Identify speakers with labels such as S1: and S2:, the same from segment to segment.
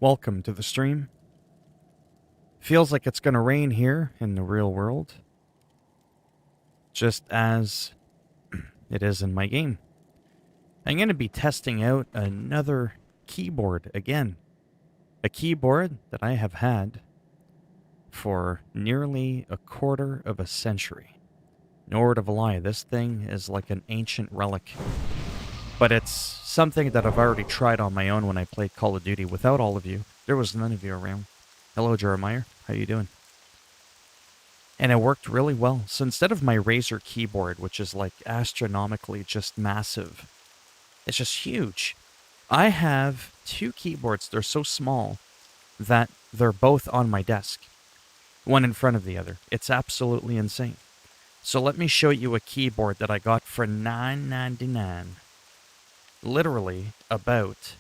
S1: Welcome to the stream. Feels like it's gonna rain here in the real world, just as it is in my game. I'm gonna be testing out another keyboard again. A keyboard that I have had for nearly a quarter of a century. No word of a lie, this thing is like an ancient relic. But it's something that I've already tried on my own when I played Call of Duty without all of you. There was none of you around. Hello, Jeremiah. How you doing? And it worked really well. So instead of my Razer keyboard, which is like astronomically just massive, it's just huge. I have two keyboards. They're so small that they're both on my desk, one in front of the other. It's absolutely insane. So let me show you a keyboard that I got for $9.99. Literally about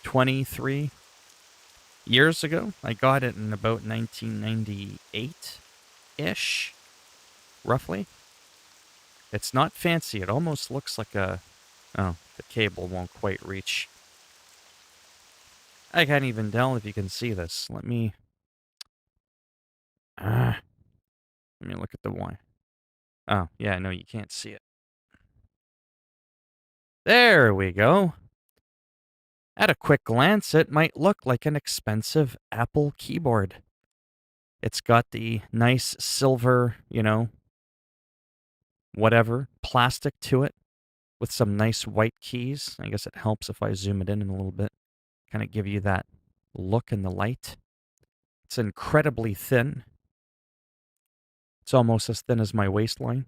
S1: 23 years ago. I got it in about 1998-ish, roughly. It's not fancy. It almost looks like a... Oh, the cable won't quite reach. I can't even tell if you can see this. Let me look at the Y. Oh, yeah, no, you can't see it. There we go. At a quick glance, it might look like an expensive Apple keyboard. It's got the nice silver, whatever, plastic to it with some nice white keys. I guess it helps if I zoom it in a little bit. Kind of give you that look in the light. It's incredibly thin. It's almost as thin as my waistline.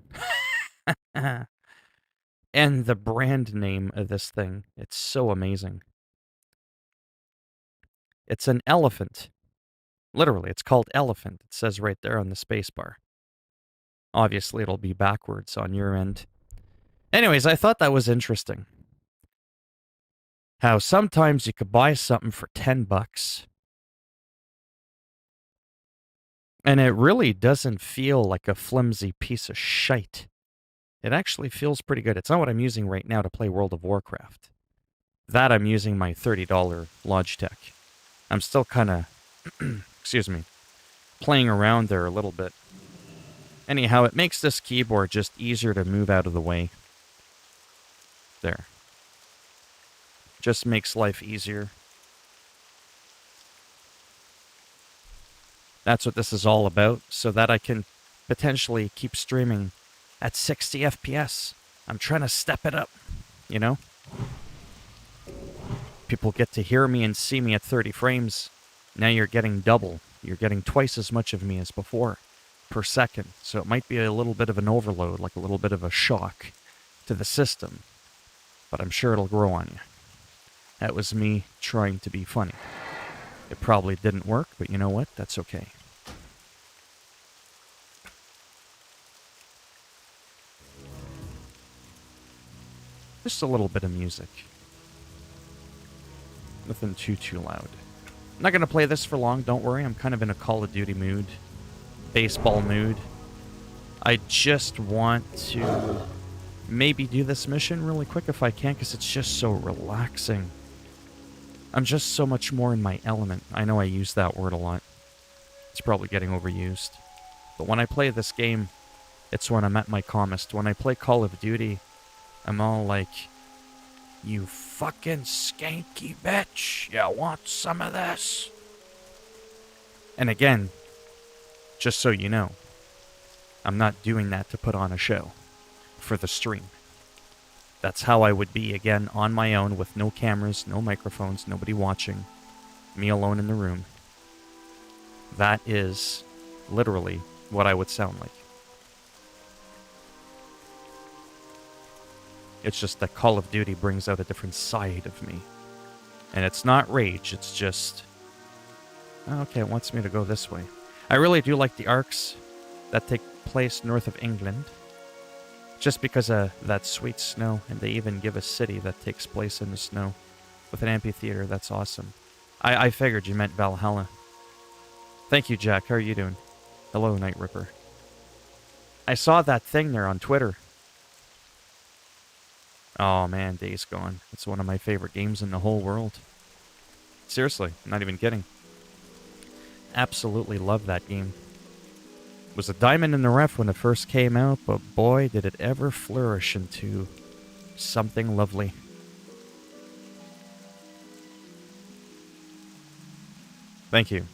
S1: And the brand name of this thing, it's so amazing. It's an elephant. Literally, it's called Elephant. It says right there on the spacebar. Obviously, it'll be backwards on your end. Anyways, I thought that was interesting. How sometimes you could buy something for $10 and it really doesn't feel like a flimsy piece of shite. It actually feels pretty good. It's not what I'm using right now to play World of Warcraft. That I'm using my $30 Logitech. I'm still kind of, excuse me, playing around there a little bit. Anyhow, it makes this keyboard just easier to move out of the way. There. Just makes life easier. That's what this is all about, so that I can potentially keep streaming at 60 FPS. I'm trying to step it up, People get to hear me and see me at 30 frames. Now you're getting double. You're getting twice as much of me as before per second. So it might be a little bit of an overload, like a little bit of a shock to the system. But I'm sure it'll grow on you. That was me trying to be funny. It probably didn't work, but you know what? That's okay. Just a little bit of music. Nothing too loud. I'm not going to play this for long, don't worry. I'm kind of in a Call of Duty mood. Baseball mood. I just want to maybe do this mission really quick if I can, because it's just so relaxing. I'm just so much more in my element. I know I use that word a lot. It's probably getting overused. But when I play this game, it's when I'm at my calmest. When I play Call of Duty, I'm all like, you fucking skanky bitch. You want some of this? And again, just so you know, I'm not doing that to put on a show for the stream. That's how I would be, again, on my own with no cameras, no microphones, nobody watching, me alone in the room. That is literally what I would sound like. It's just that Call of Duty brings out a different side of me. And it's not rage, it's just... Okay, it wants me to go this way. I really do like the arcs that take place north of England. Just because of that sweet snow, and they even give a city that takes place in the snow. With an amphitheater, that's awesome. I figured you meant Valhalla. Thank you, Jack. How are you doing? Hello, Night Ripper. I saw that thing there on Twitter. Oh man, Days Gone. It's one of my favorite games in the whole world. Seriously, I'm not even kidding. Absolutely love that game. It was a diamond in the rough when it first came out, but boy, did it ever flourish into something lovely. Thank you.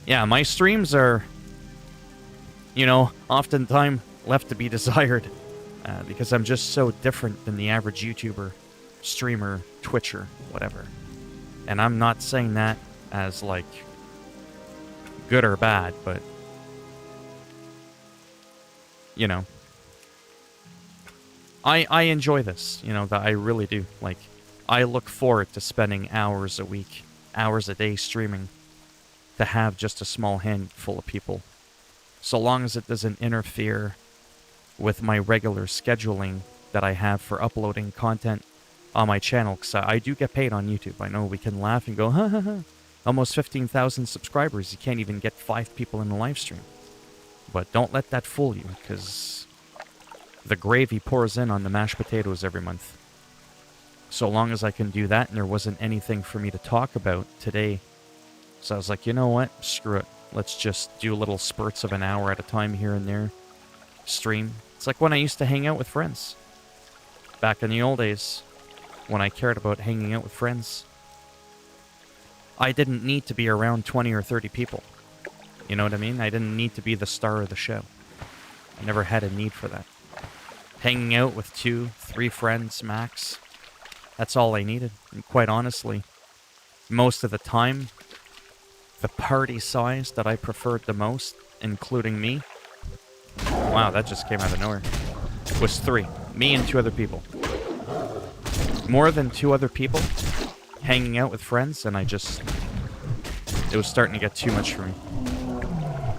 S1: Yeah, my streams are, oftentimes left to be desired because I'm just so different than the average YouTuber, streamer, Twitcher, whatever. And I'm not saying that as, like, good or bad, but, I enjoy this, that I really do. Like, I look forward to spending hours a week, hours a day streaming to have just a small handful of people. So long as it doesn't interfere with my regular scheduling that I have for uploading content on my channel, because I do get paid on YouTube. I know we can laugh and go, ha ha ha, almost 15,000 subscribers, you can't even get 5 people in the live stream. But don't let that fool you, because the gravy pours in on the mashed potatoes every month. So long as I can do that, and there wasn't anything for me to talk about today, so I was like, you know what, screw it. Let's just do little spurts of an hour at a time here and there. Stream. It's like when I used to hang out with friends. Back in the old days, when I cared about hanging out with friends. I didn't need to be around 20 or 30 people. You know what I mean? I didn't need to be the star of the show. I never had a need for that. Hanging out with 2, 3 friends max. That's all I needed. And quite honestly, most of the time, the party size that I preferred the most, including me, wow, that just came out of nowhere, was 3. Me and 2 other people. More than 2 other people hanging out with friends, and it was starting to get too much for me.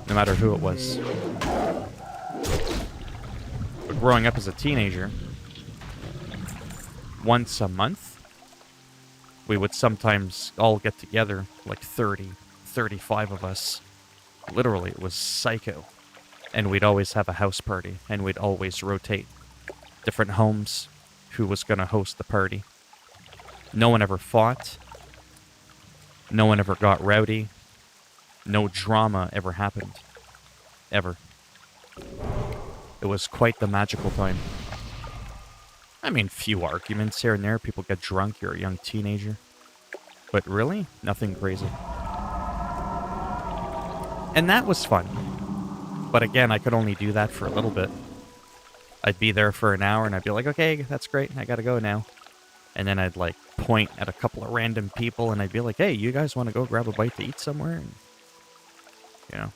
S1: No matter who it was. But growing up as a teenager, once a month, we would sometimes all get together, like 30, 35 of us. Literally, it was psycho. And we'd always have a house party, and we'd always rotate different homes who was going to host the party. No one ever fought. No one ever got rowdy. No drama ever happened. Ever. It was quite the magical time. I mean, few arguments here and there. People get drunk. You're a young teenager. But really, nothing crazy. And that was fun. But again, I could only do that for a little bit. I'd be there for an hour and I'd be like, okay, that's great. I gotta go now. And then I'd like point at a couple of random people and I'd be like, hey, you guys want to go grab a bite to eat somewhere? And, you know.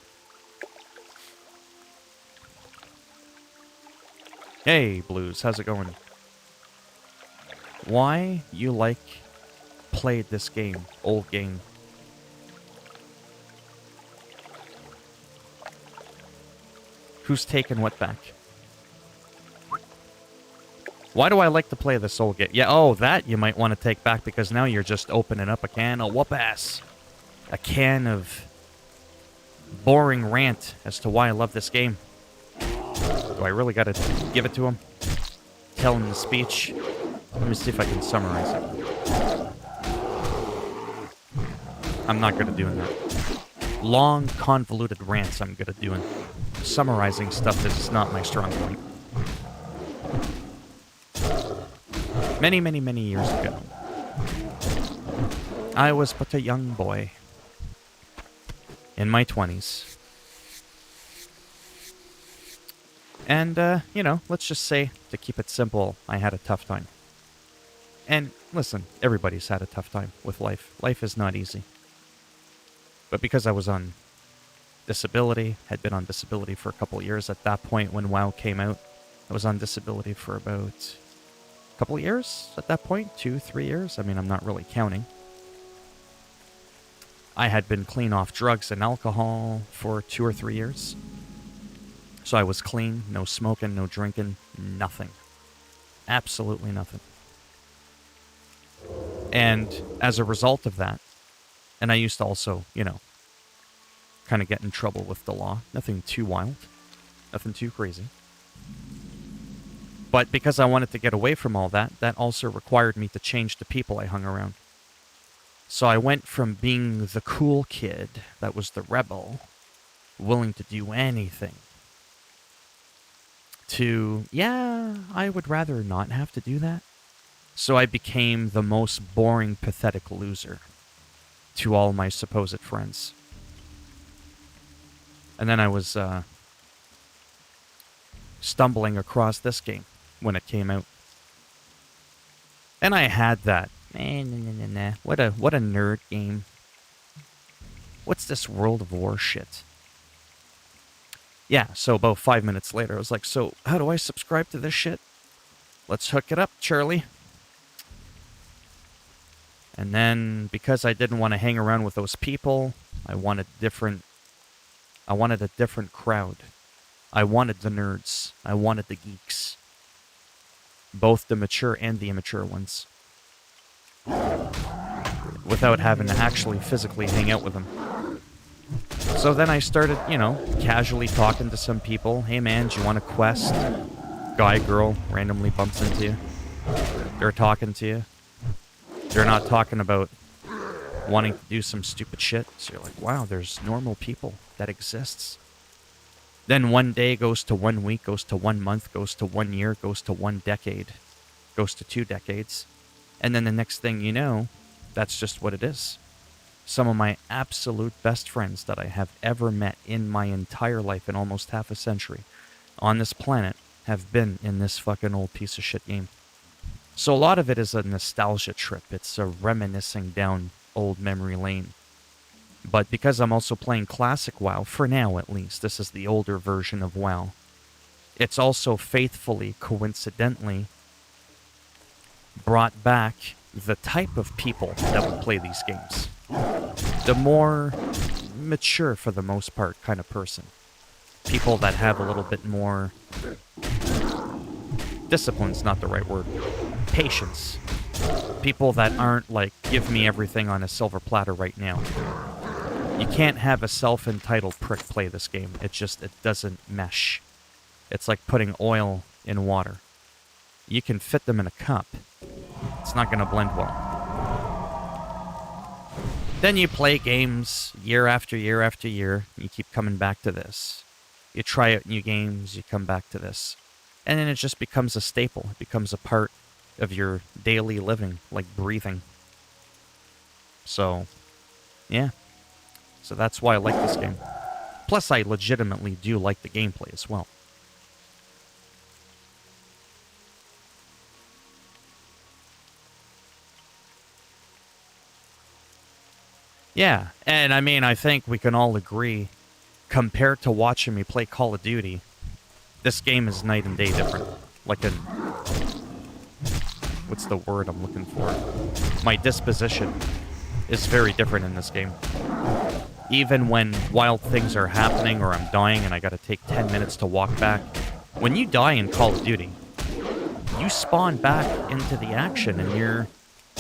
S1: Hey, Blues, how's it going? Why you played this game, old game? Who's taking what back? Why do I like to play this old game? Yeah, oh, that you might want to take back because now you're just opening up a can of whoop-ass. A can of boring rant as to why I love this game. Do I really gotta give it to him? Tell him the speech? Let me see if I can summarize it. I'm not good at doing that. Long, convoluted rants I'm good at doing. Summarizing stuff is not my strong point. Many, many, many years ago, I was but a young boy in my 20s. And, let's just say, to keep it simple, I had a tough time. And, listen, everybody's had a tough time with life. Life is not easy. But because I was on disability, had been on disability for a couple of years at that point when WoW came out, I was on disability for about a couple of years at that point, 2, 3 years. I mean, I'm not really counting. I had been clean off drugs and alcohol for 2 or 3 years. So I was clean, no smoking, no drinking, nothing. Absolutely nothing. And as a result of that, and I used to also, kind of get in trouble with the law. Nothing too wild. Nothing too crazy. But because I wanted to get away from all that, that also required me to change the people I hung around. So I went from being the cool kid that was the rebel, willing to do anything, to, yeah, I would rather not have to do that. So I became the most boring, pathetic loser to all my supposed friends. And then I was stumbling across this game when it came out. And I had that. What a nerd game. What's this World of War shit? Yeah, so about 5 minutes later, I was like, so how do I subscribe to this shit? Let's hook it up, Charlie. And then, because I didn't want to hang around with those people, I wanted a different crowd. I wanted the nerds. I wanted the geeks. Both the mature and the immature ones. Without having to actually physically hang out with them. So then I started, casually talking to some people. Hey man, do you want a quest? Guy, girl, randomly bumps into you. They're talking to you. They're not talking about wanting to do some stupid shit. So you're like, wow, there's normal people that exists. Then one day goes to 1 week, goes to 1 month, goes to 1 year, goes to 1 decade, goes to 2 decades. And then the next thing you know, that's just what it is. Some of my absolute best friends that I have ever met in my entire life, in almost half a century, on this planet, have been in this fucking old piece of shit game. So a lot of it is a nostalgia trip. It's a reminiscing down old memory lane. But because I'm also playing classic WoW, for now at least, this is the older version of WoW, it's also faithfully, coincidentally, brought back the type of people that would play these games. The more mature, for the most part, kind of person. People that have a little bit more... discipline's not the right word. Patience. People that aren't like, give me everything on a silver platter right now. You can't have a self-entitled prick play this game. It doesn't mesh. It's like putting oil in water. You can fit them in a cup. It's not going to blend well. Then you play games year after year after year. You keep coming back to this. You try out new games. You come back to this. And then it just becomes a staple. It becomes a part of your daily living, like breathing. So, yeah. So that's why I like this game. Plus, I legitimately do like the gameplay as well. Yeah, and I mean, I think we can all agree, compared to watching me play Call of Duty, this game is night and day different. Like what's the word I'm looking for? My disposition is very different in this game. Even when wild things are happening or I'm dying and I gotta take 10 minutes to walk back, when you die in Call of Duty, you spawn back into the action and you're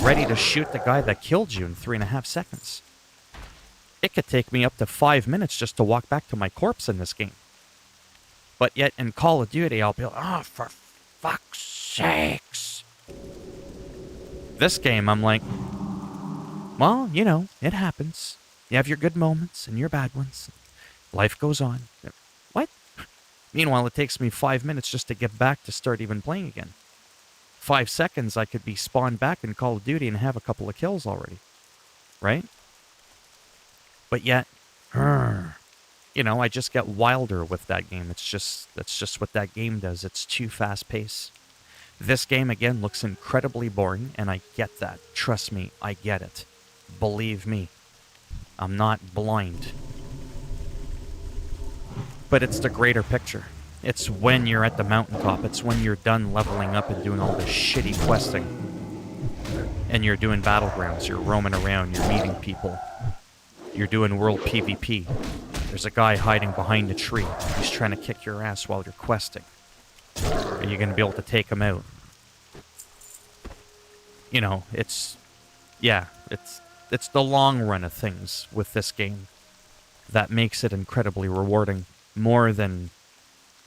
S1: ready to shoot the guy that killed you in 3.5 seconds. It could take me up to 5 minutes just to walk back to my corpse in this game. But yet in Call of Duty, I'll be like, oh, for fuck's sakes. This game, I'm like, well, it happens. You have your good moments and your bad ones. Life goes on. What? Meanwhile, it takes me 5 minutes just to get back to start even playing again. 5 seconds, I could be spawned back in Call of Duty and have a couple of kills already. Right? But yet, I just get wilder with that game. That's just what that game does. It's too fast-paced. This game, again, looks incredibly boring, and I get that. Trust me, I get it. Believe me. I'm not blind. But it's the greater picture. It's when you're at the mountaintop. It's when you're done leveling up and doing all this shitty questing. And you're doing battlegrounds. You're roaming around. You're meeting people. You're doing world PvP. There's a guy hiding behind a tree. He's trying to kick your ass while you're questing. Are you going to be able to take him out? It's the long run of things with this game that makes it incredibly rewarding. More than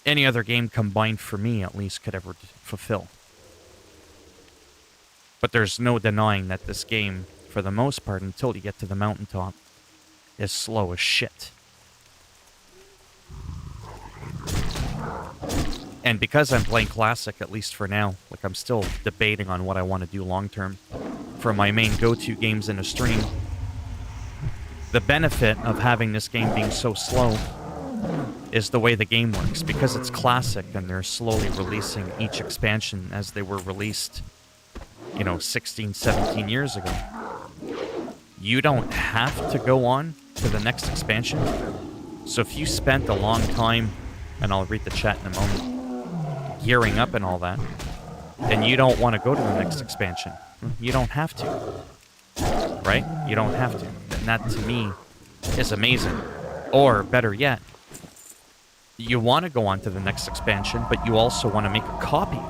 S1: any other game combined, for me at least, could ever fulfill. But there's no denying that this game, for the most part, until you get to the mountaintop, is slow as shit. And because I'm playing Classic, at least for now, like I'm still debating on what I want to do long term for my main go-to games in a stream, the benefit of having this game being so slow is the way the game works. Because it's Classic and they're slowly releasing each expansion as they were released, 16, 17 years ago. You don't have to go on to the next expansion. So if you spent a long time, and I'll read the chat in a moment, gearing up and all that, and you don't want to go to the next expansion, you don't have to. Right? You don't have to. And that, to me, is amazing. Or, better yet, you want to go on to the next expansion, but you also want to make a copy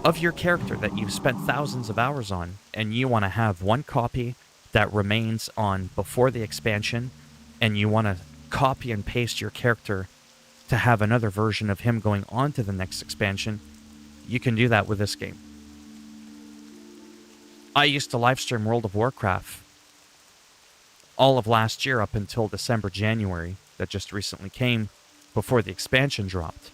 S1: of your character that you've spent thousands of hours on, and you want to have one copy that remains on before the expansion, and you want to copy and paste your character to have another version of him going on to the next expansion. You can do that with this game. I used to livestream World of Warcraft all of last year up until December, January, that just recently came, before the expansion dropped.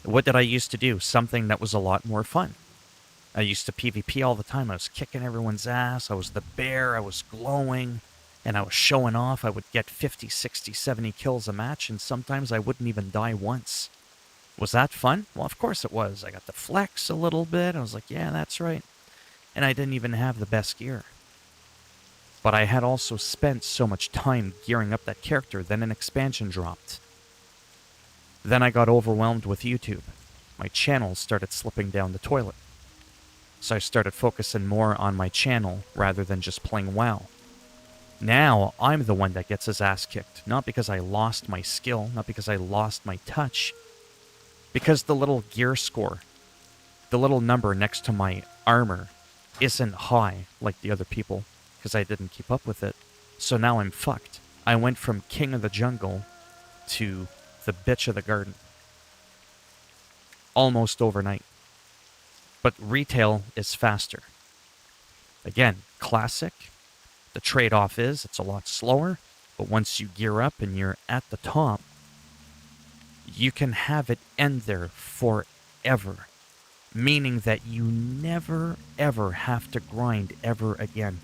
S1: What did I used to do? Something that was a lot more fun. I used to PvP all the time. I was kicking everyone's ass. I was the bear. I was glowing. And I was showing off. I would get 50, 60, 70 kills a match, and sometimes I wouldn't even die once. Was that fun? Well, of course it was. I got to flex a little bit. I was like, yeah, that's right. And I didn't even have the best gear. But I had also spent so much time gearing up that character, then an expansion dropped. Then I got overwhelmed with YouTube. My channel started slipping down the toilet. So I started focusing more on my channel rather than just playing WoW. Now, I'm the one that gets his ass kicked. Not because I lost my skill, not because I lost my touch. Because the little gear score, the little number next to my armor, isn't high like the other people, because I didn't keep up with it. So now I'm fucked. I went from king of the jungle to the bitch of the garden. Almost overnight. But retail is faster. Again, Classic. The trade-off is it's a lot slower, but once you gear up and you're at the top, you can have it end there forever. Meaning that you never, ever have to grind ever again.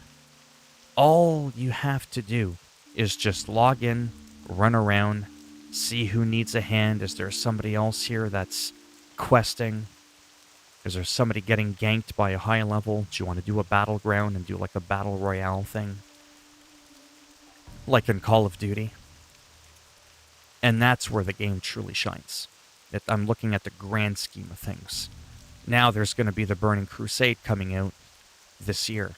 S1: All you have to do is just log in, run around, see who needs a hand. Is there somebody else here that's questing? Is there somebody getting ganked by a high level? Do you want to do a battleground and do like a battle royale thing? Like in Call of Duty. And that's where the game truly shines. I'm looking at the grand scheme of things. Now there's going to be the Burning Crusade coming out this year.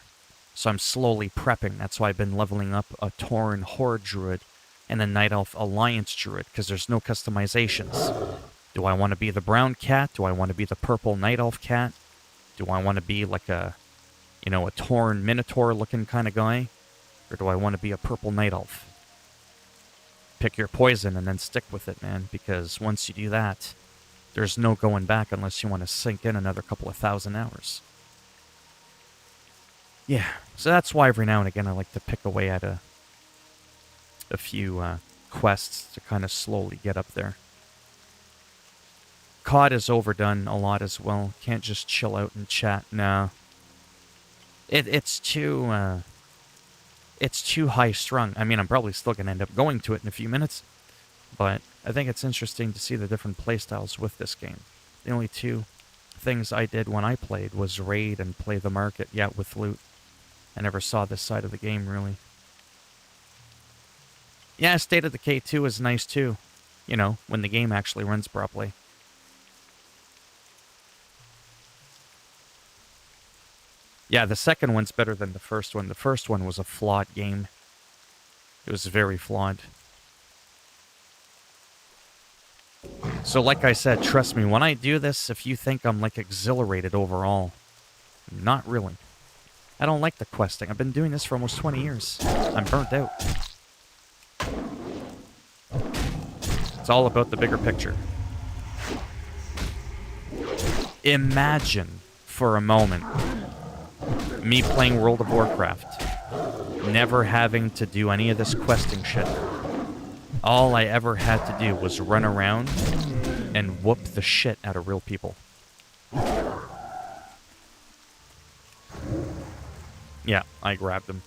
S1: So I'm slowly prepping. That's why I've been leveling up a Tauren Horde Druid and a Night Elf Alliance Druid, because there's no customizations. Do I want to be the brown cat? Do I want to be the purple Night Elf cat? Do I want to be like a Tauren Minotaur looking kind of guy? Or do I want to be a purple Night Elf? Pick your poison and then stick with it, man, because once you do that, there's no going back unless you want to sink in another couple of 1,000 hours. Yeah, so that's why every now and again I like to pick away at a few quests to kind of slowly get up there. COD is overdone a lot as well. Can't just chill out and chat. No. It's too high strung. I mean, I'm probably still going to end up going to it in a few minutes. But I think it's interesting to see the different playstyles with this game. The only two things I did when I played was raid and play the market, yeah, with loot. I never saw this side of the game, really. Yeah, State of Decay 2 is nice, too. When the game actually runs properly. Yeah, the second one's better than the first one. The first one was a flawed game. It was very flawed. So like I said, trust me, when I do this, if you think I'm like exhilarated overall, not really. I don't like the questing. I've been doing this for almost 20 years. I'm burnt out. It's all about the bigger picture. Imagine for a moment me playing World of Warcraft, never having to do any of this questing shit. All I ever had to do was run around and whoop the shit out of real people. Yeah, I grabbed him.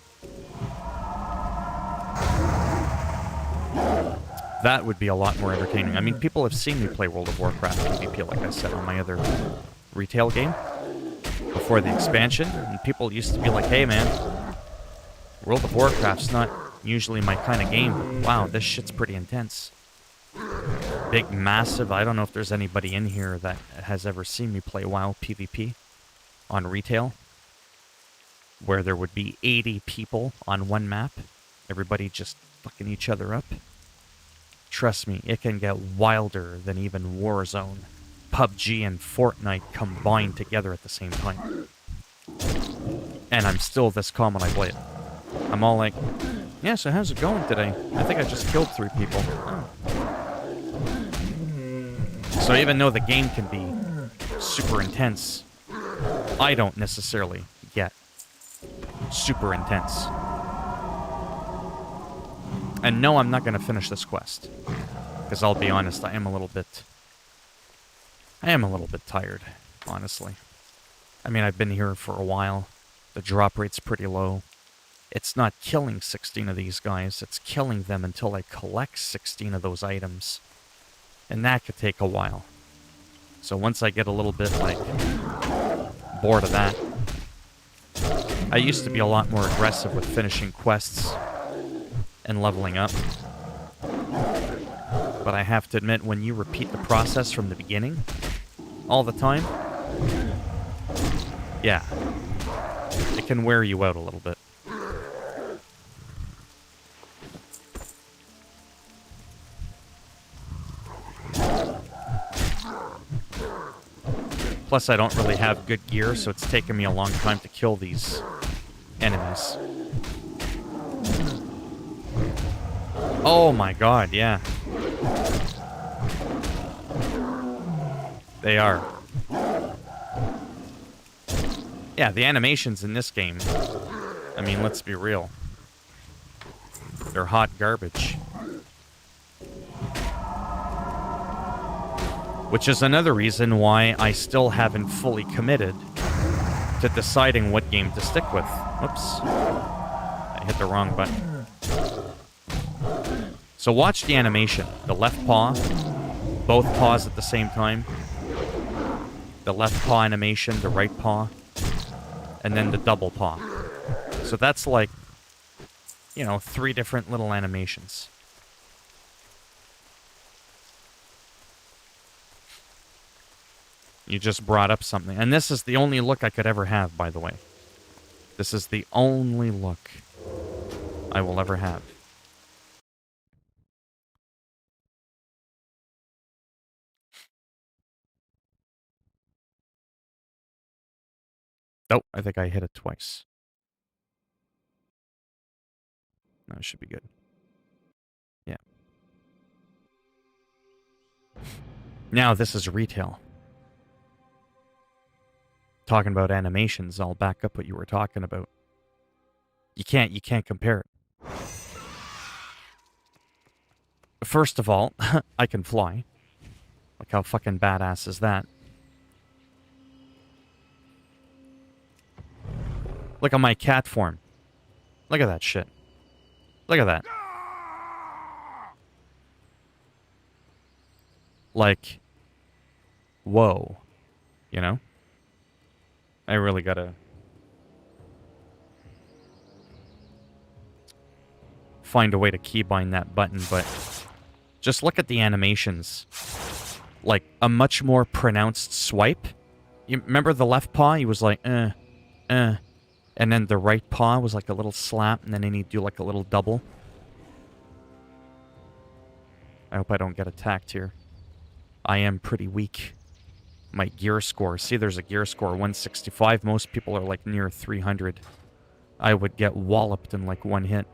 S1: That would be a lot more entertaining. I mean, people have seen me play World of Warcraft PvP, like I said, on my other retail game before the expansion, and people used to be like, hey man, World of Warcraft's not usually my kind of game, but wow, this shit's pretty intense. Big, massive, I don't know if there's anybody in here that has ever seen me play WoW PvP on retail, where there would be 80 people on one map, everybody just fucking each other up. Trust me, it can get wilder than even Warzone, PUBG, and Fortnite combined together at the same time. And I'm still this calm when I play it. I'm all like, yeah, so how's it going today? I think I just killed 3 people. Oh. So even though the game can be super intense, I don't necessarily get super intense. And no, I'm not going to finish this quest. Because I'll be honest, I am a little bit tired, honestly. I mean, I've been here for a while. The drop rate's pretty low. It's not killing 16 of these guys, it's killing them until I collect 16 of those items. And that could take a while. So once I get a little bit, like, bored of that, I used to be a lot more aggressive with finishing quests and leveling up. But I have to admit, when you repeat the process from the beginning, all the time, yeah, it can wear you out a little bit. Plus, I don't really have good gear, so it's taken me a long time to kill these enemies. Oh my god, yeah. They are. Yeah, the animations in this game, I mean, let's be real. They're hot garbage. Which is another reason why I still haven't fully committed to deciding what game to stick with. Whoops. I hit the wrong button. So watch the animation. The left paw, both paws at the same time. The left paw animation, the right paw, and then the double paw. So that's like, you know, 3 different little animations. You just brought up something. And this is the only look I could ever have, by the way. This is the only look I will ever have. Oh, I think I hit it twice. No, it should be good. Yeah. Now, this is retail. Talking about animations, I'll back up what you were talking about. You can't compare it. First of all, I can fly. Like, how fucking badass is that? Look at my cat form. Look at that shit. Look at that. Like, whoa. You know? I really gotta find a way to keybind that button, but just look at the animations. Like, a much more pronounced swipe. You remember the left paw? He was like, and then the right paw was like a little slap, and then he'd do like a little double. I hope I don't get attacked here. I am pretty weak. My gear score. See, there's a gear score, 165. Most people are like near 300. I would get walloped in like one hit.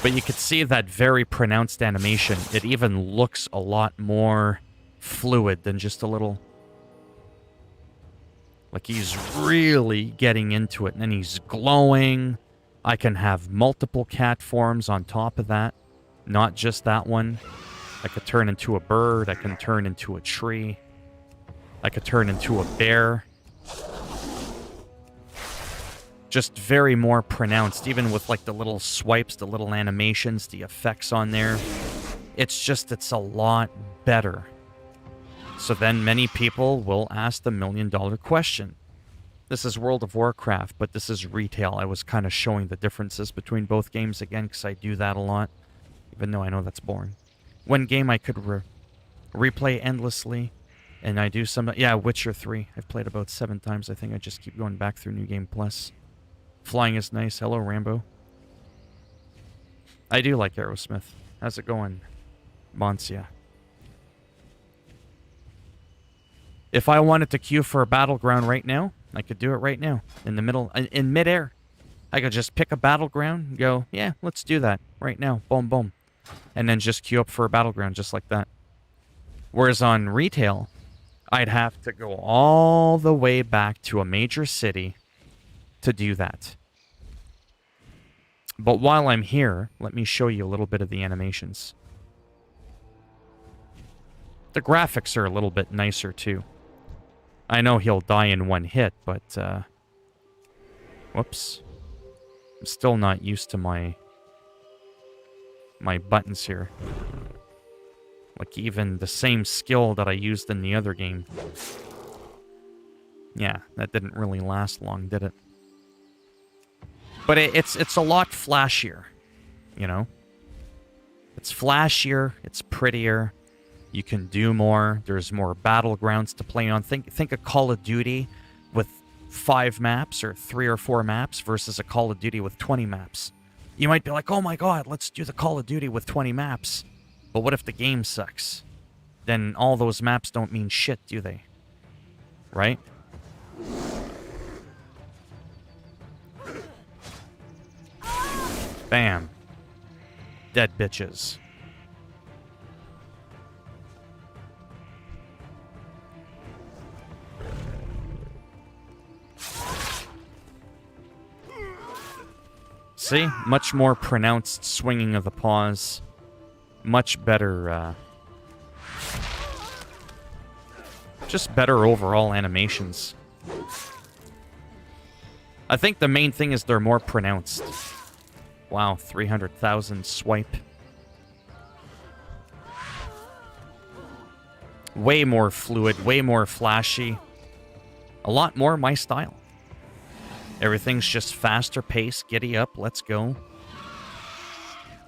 S1: But you could see that very pronounced animation. It even looks a lot more fluid than just a little Like, he's really getting into it, and then he's glowing. I can have multiple cat forms on top of that, not just that one. I could turn into a bird. I can turn into a tree. I could turn into a bear. Just very more pronounced, even with like the little swipes, the little animations, the effects on there. It's a lot better. So then many people will ask the $1,000,000 question. This is World of Warcraft, but this is retail. I was kind of showing the differences between both games again, because I do that a lot, even though I know that's boring. One game I could replay endlessly, and I do some... Yeah, Witcher 3. I've played about 7 times. I think I just keep going back through New Game Plus. Flying is nice. Hello, Rambo. I do like Aerosmith. How's it going, Moncia? If I wanted to queue for a battleground right now, I could do it right now. In the middle, in midair. I could just pick a battleground and go, yeah, let's do that right now. Boom, boom. And then just queue up for a battleground just like that. Whereas on retail, I'd have to go all the way back to a major city to do that. But while I'm here, let me show you a little bit of the animations. The graphics are a little bit nicer too. I know he'll die in one hit, but, whoops. I'm still not used to my buttons here. Like, even the same skill that I used in the other game. Yeah, that didn't really last long, did it? But it's a lot flashier, you know? It's flashier, it's prettier. You can do more. There's more battlegrounds to play on. Think a Call of Duty with 5 maps or 3 or 4 maps versus a Call of Duty with 20 maps. You might be like, oh my god, let's do the Call of Duty with 20 maps. But what if the game sucks? Then all those maps don't mean shit, do they? Right? Bam. Dead bitches. See? Much more pronounced swinging of the paws. Much better, just better overall animations. I think the main thing is they're more pronounced. Wow, 300,000 swipe. Way more fluid, way more flashy. A lot more my style. Everything's just faster pace, giddy up, let's go.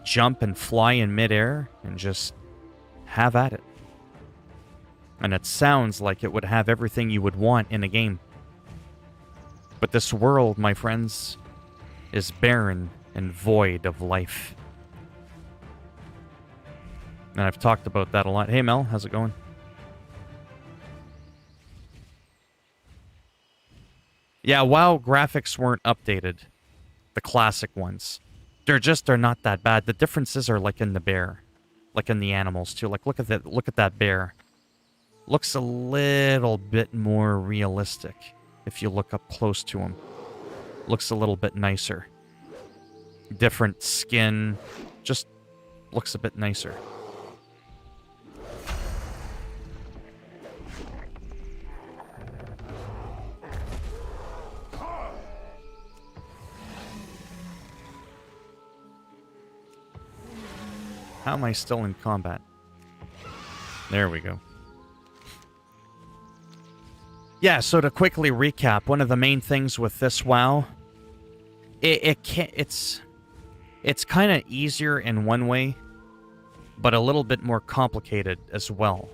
S1: Jump and fly in midair and just have at it. And it sounds like it would have everything you would want in a game. But this world, my friends, is barren and void of life. And I've talked about that a lot. Hey Mel, how's it going? Yeah, WoW graphics weren't updated. The classic ones. They're not that bad. The differences are like in the bear. Like in the animals too. Like look at that bear. Looks a little bit more realistic if you look up close to him. Looks a little bit nicer. Different skin. Just looks a bit nicer. How am I still in combat? There we go. Yeah, so to quickly recap, one of the main things with this WoW, it's kind of easier in one way, but a little bit more complicated as well.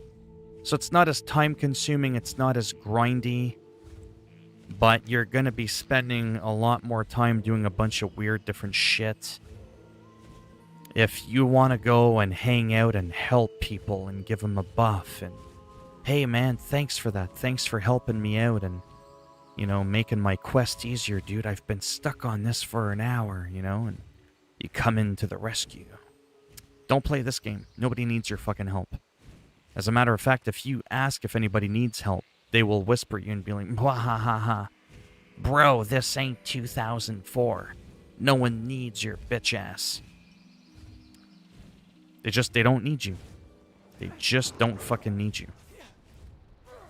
S1: So it's not as time-consuming, it's not as grindy, but you're going to be spending a lot more time doing a bunch of weird different shit. If you want to go and hang out and help people and give them a buff and, hey man, thanks for that. Thanks for helping me out and, you know, making my quest easier, dude. I've been stuck on this for an hour, you know, and you come in to the rescue. Don't play this game. Nobody needs your fucking help. As a matter of fact, if you ask if anybody needs help, They will whisper you and be like, "Wah ha ha ha. Bro, this ain't 2004. No one needs your bitch ass." They don't need you. They just don't fucking need you.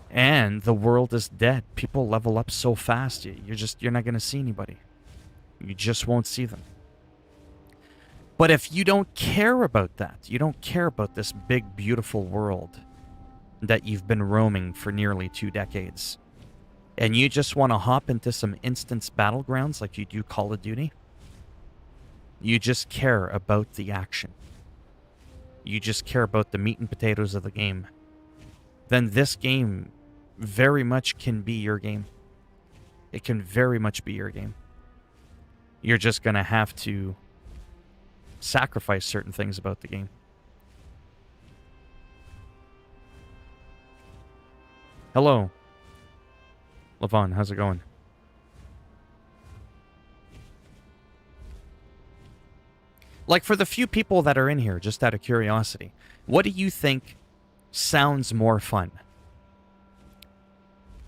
S1: And the world is dead. People level up so fast, you're not gonna see anybody. You just won't see them. But if you don't care about that, you don't care about this big, beautiful world that you've been roaming for nearly 2 decades, and you just want to hop into some instance battlegrounds like you do Call of Duty, you just care about the action. You just care about the meat and potatoes of the game. Then this game very much can be your game. It can very much be your game. You're just going to have to sacrifice certain things about the game. Hello. Levon, how's it going? Like, for the few people that are in here, just out of curiosity, what do you think sounds more fun?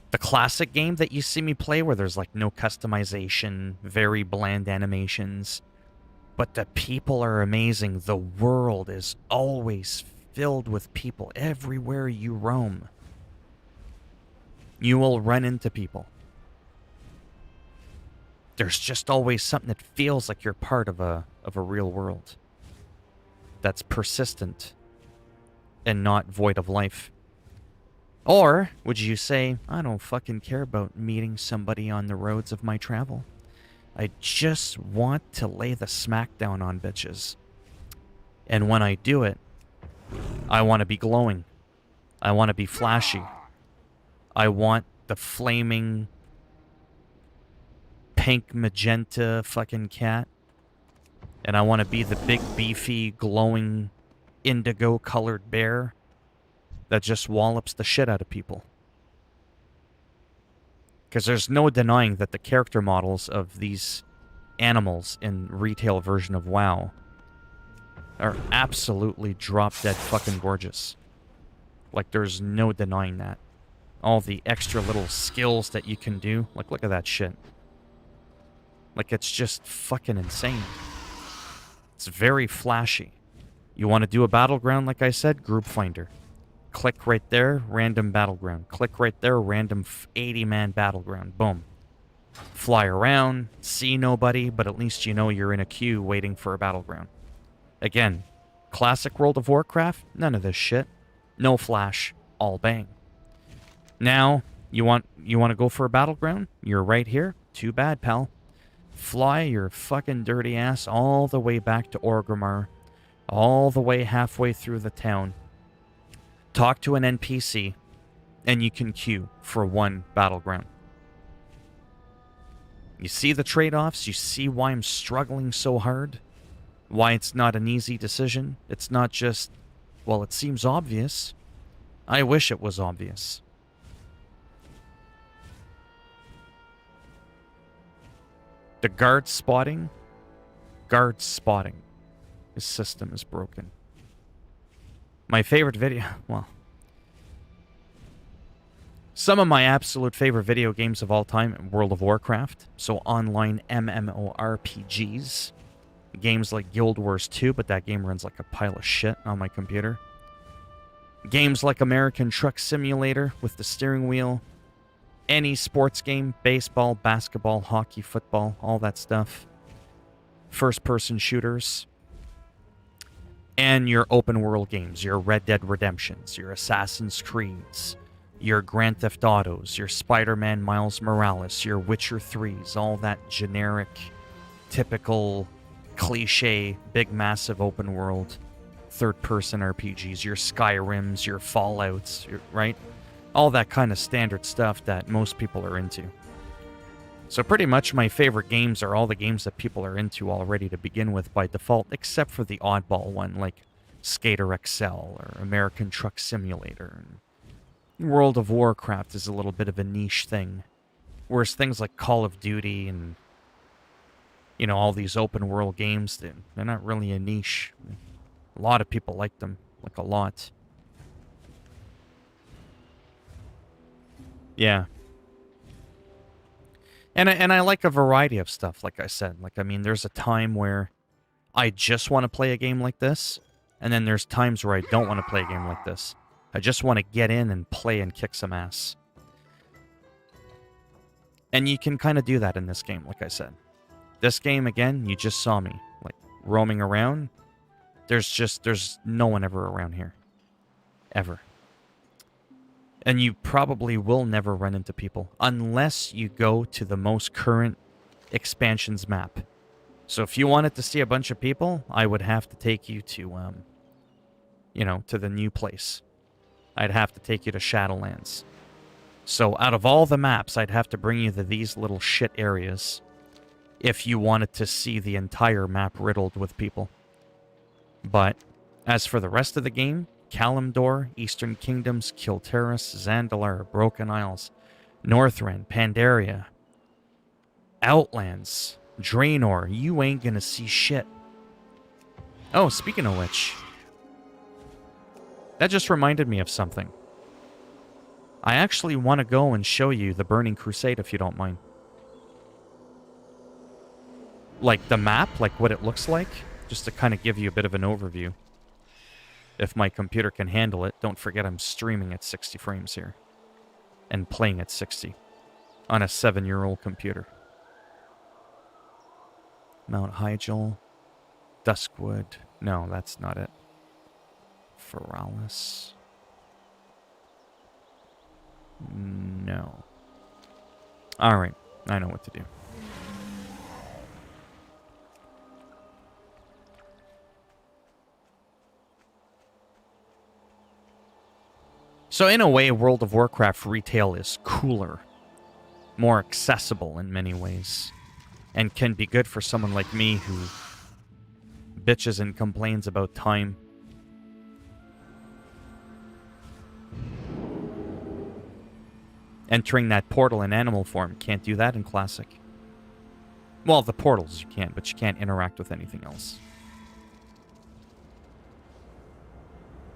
S1: The classic game that you see me play where there's like no customization, very bland animations, but the people are amazing. The world is always filled with people everywhere you roam. You will run into people. There's just always something that feels like you're part of a real world that's persistent and not void of life. Or would you say, I don't fucking care about meeting somebody on the roads of my travel. I just want to lay the smackdown on bitches. And when I do it, I want to be glowing. I want to be flashy. I want the flaming pink magenta fucking cat. And I want to be the big beefy glowing indigo colored bear that just wallops the shit out of people. Because there's no denying that the character models of these animals in retail version of WoW are absolutely drop-dead fucking gorgeous. Like, there's no denying that. All the extra little skills that you can do. Like, look at that shit. Like, it's just fucking insane. It's very flashy. You want to do a battleground, like I said? Group Finder. Click right there, random battleground. Click right there, random 80-man battleground. Boom. Fly around, see nobody, but at least you know you're in a queue waiting for a battleground. Again, classic World of Warcraft, none of this shit. No flash, all bang. Now, you want to go for a battleground? You're right here. Too bad, pal. Fly your fucking dirty ass all the way back to Orgrimmar, all the way halfway through the town. Talk to an NPC, and you can queue for one battleground. You see the trade-offs? You see why I'm struggling so hard? Why it's not an easy decision? It's not just, well, it seems obvious. I wish it was obvious. The guard spotting? Guard spotting. His system is broken. My favorite video, well, some of my absolute favorite video games of all time, World of Warcraft, so online MMORPGs, games like Guild Wars 2, but that game runs like a pile of shit on my computer. Games like American Truck Simulator with the steering wheel, any sports game, baseball, basketball, hockey, football, all that stuff. First-person shooters. And your open world games, your Red Dead Redemptions, your Assassin's Creeds, your Grand Theft Autos, your Spider-Man Miles Morales, your Witcher 3s, all that generic, typical, cliche, big, massive open world, third-person RPGs, your Skyrims, your Fallouts, right? All that kind of standard stuff that most people are into. So pretty much my favorite games are all the games that people are into already to begin with by default, except for the oddball one like Skater XL or American Truck Simulator. World of Warcraft is a little bit of a niche thing, whereas things like Call of Duty and, you know, all these open world games, they're not really a niche. A lot of people like them, like a lot. Yeah. And I like a variety of stuff, like I said. Like, I mean, there's a time where I just want to play a game like this, and then there's times where I don't want to play a game like this. I just want to get in and play and kick some ass. And you can kind of do that in this game, like I said. This game, again, you just saw me, like, roaming around. There's no one ever around here. Ever. And you probably will never run into people unless you go to the most current expansions map. So if you wanted to see a bunch of people, I would have to take you to, to the new place. I'd have to take you to Shadowlands. So out of all the maps, I'd have to bring you to these little shit areas if you wanted to see the entire map riddled with people. But as for the rest of the game, Kalimdor, Eastern Kingdoms, Kilterris, Zandalar, Broken Isles, Northrend, Pandaria, Outlands, Draenor, you ain't gonna see shit. Oh, speaking of which, that just reminded me of something. I actually want to go and show you the Burning Crusade if you don't mind. Like the map, like what it looks like, just to kind of give you a bit of an overview. If my computer can handle it. Don't forget I'm streaming at 60 frames here. And playing at 60. On a 7-year-old computer. Mount Hyjal. Duskwood. No, that's not it. Feralis. No. Alright, I know what to do. So in a way, World of Warcraft retail is cooler, more accessible in many ways, and can be good for someone like me who bitches and complains about time. Entering that portal in animal form, can't do that in Classic. Well, the portals you can, but you can't interact with anything else.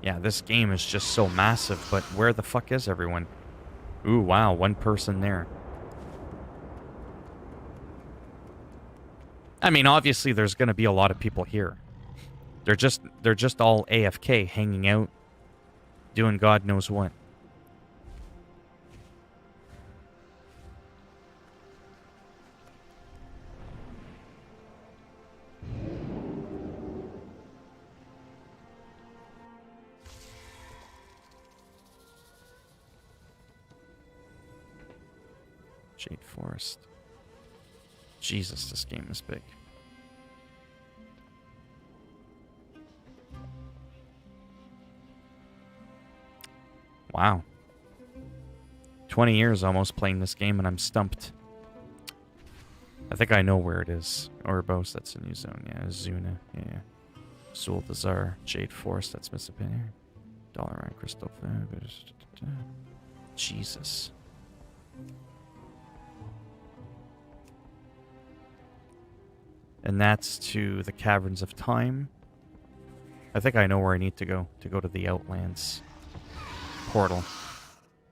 S1: Yeah, this game is just so massive, but where the fuck is everyone? Ooh, wow, one person there. I mean, obviously there's going to be a lot of people here. They're just all AFK, hanging out, doing God knows what. Jade Forest. Jesus, this game is big. Wow. 20 years almost playing this game and I'm stumped. I think I know where it is. Orbos, that's a new zone. Yeah, Zuna. Yeah. Zuldazar. Jade Forest, that's Mississippi. Dalaran Crystal. Jesus. And that's to the Caverns of Time. I think I know where I need to go to the Outlands portal.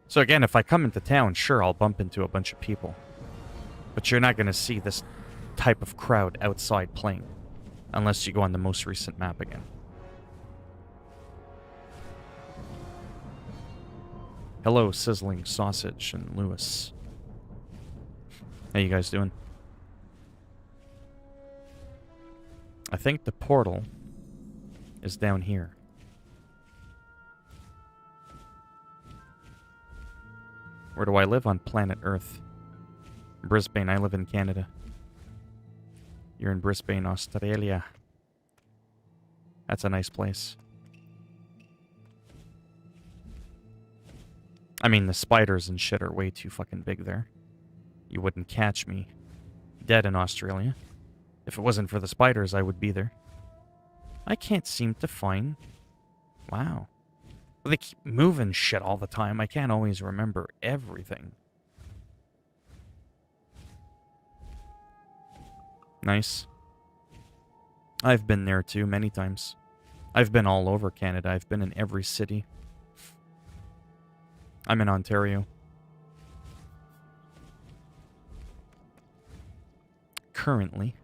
S1: So again, if I come into town, sure, I'll bump into a bunch of people. But you're not going to see this type of crowd outside playing. Unless you go on the most recent map again. Hello, Sizzling Sausage and Lewis. How you guys doing? I think the portal is down here. Where do I live? On planet Earth. Brisbane. I live in Canada. You're in Brisbane, Australia. That's a nice place. I mean, the spiders and shit are way too fucking big there. You wouldn't catch me dead in Australia. If it wasn't for the spiders, I would be there. I can't seem to find... Wow. They keep moving shit all the time. I can't always remember everything. Nice. I've been there too, many times. I've been all over Canada. I've been in every city. I'm in Ontario. currently.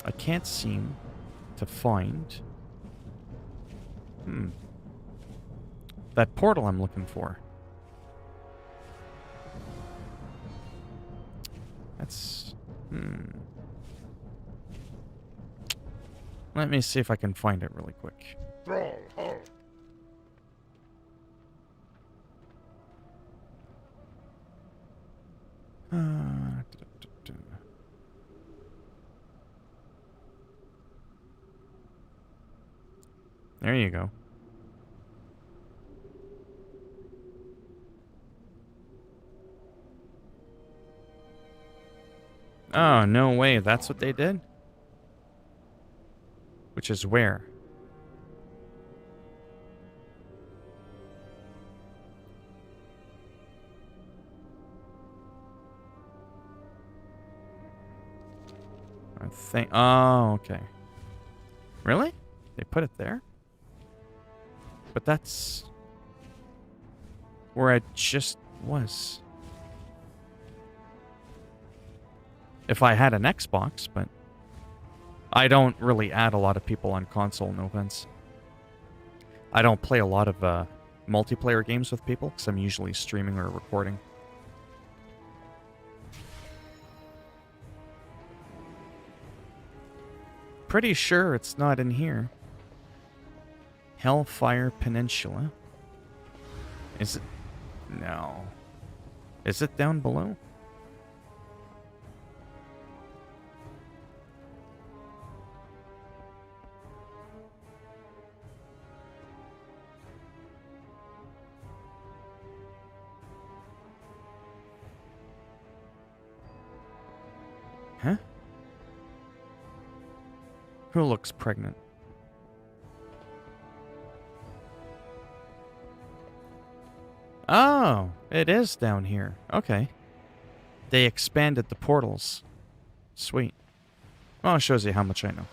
S1: I can't seem to find that portal I'm looking for. That's Let me see if I can find it really quick. There you go. Oh, no way. That's what they did? Which is where? I think... Oh, okay. Really? They put it there? But that's... where I just was. If I had an Xbox, but... I don't really add a lot of people on console, no offense. I don't play a lot of multiplayer games with people, because I'm usually streaming or recording. Pretty sure it's not in here. Hellfire Peninsula. Is it? No. Is it down below? Huh? Who looks pregnant? Oh, it is down here. Okay. They expanded the portals. Sweet. Well, it shows you how much I know.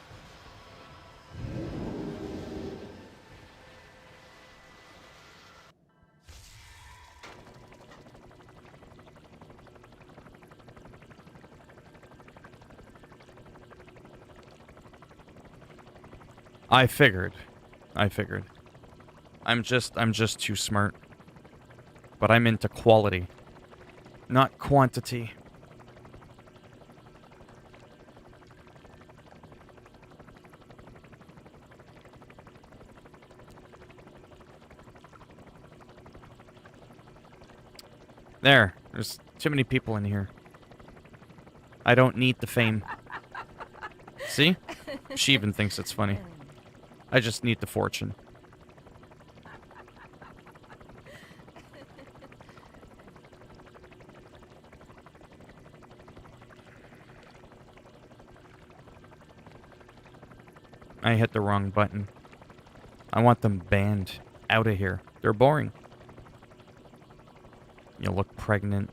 S1: I figured. I'm just too smart. But I'm into quality, not quantity. There's too many people in here. I don't need the fame. See? She even thinks it's funny. I just need the fortune. I hit the wrong button. I want them banned out of here. They're boring. You look pregnant.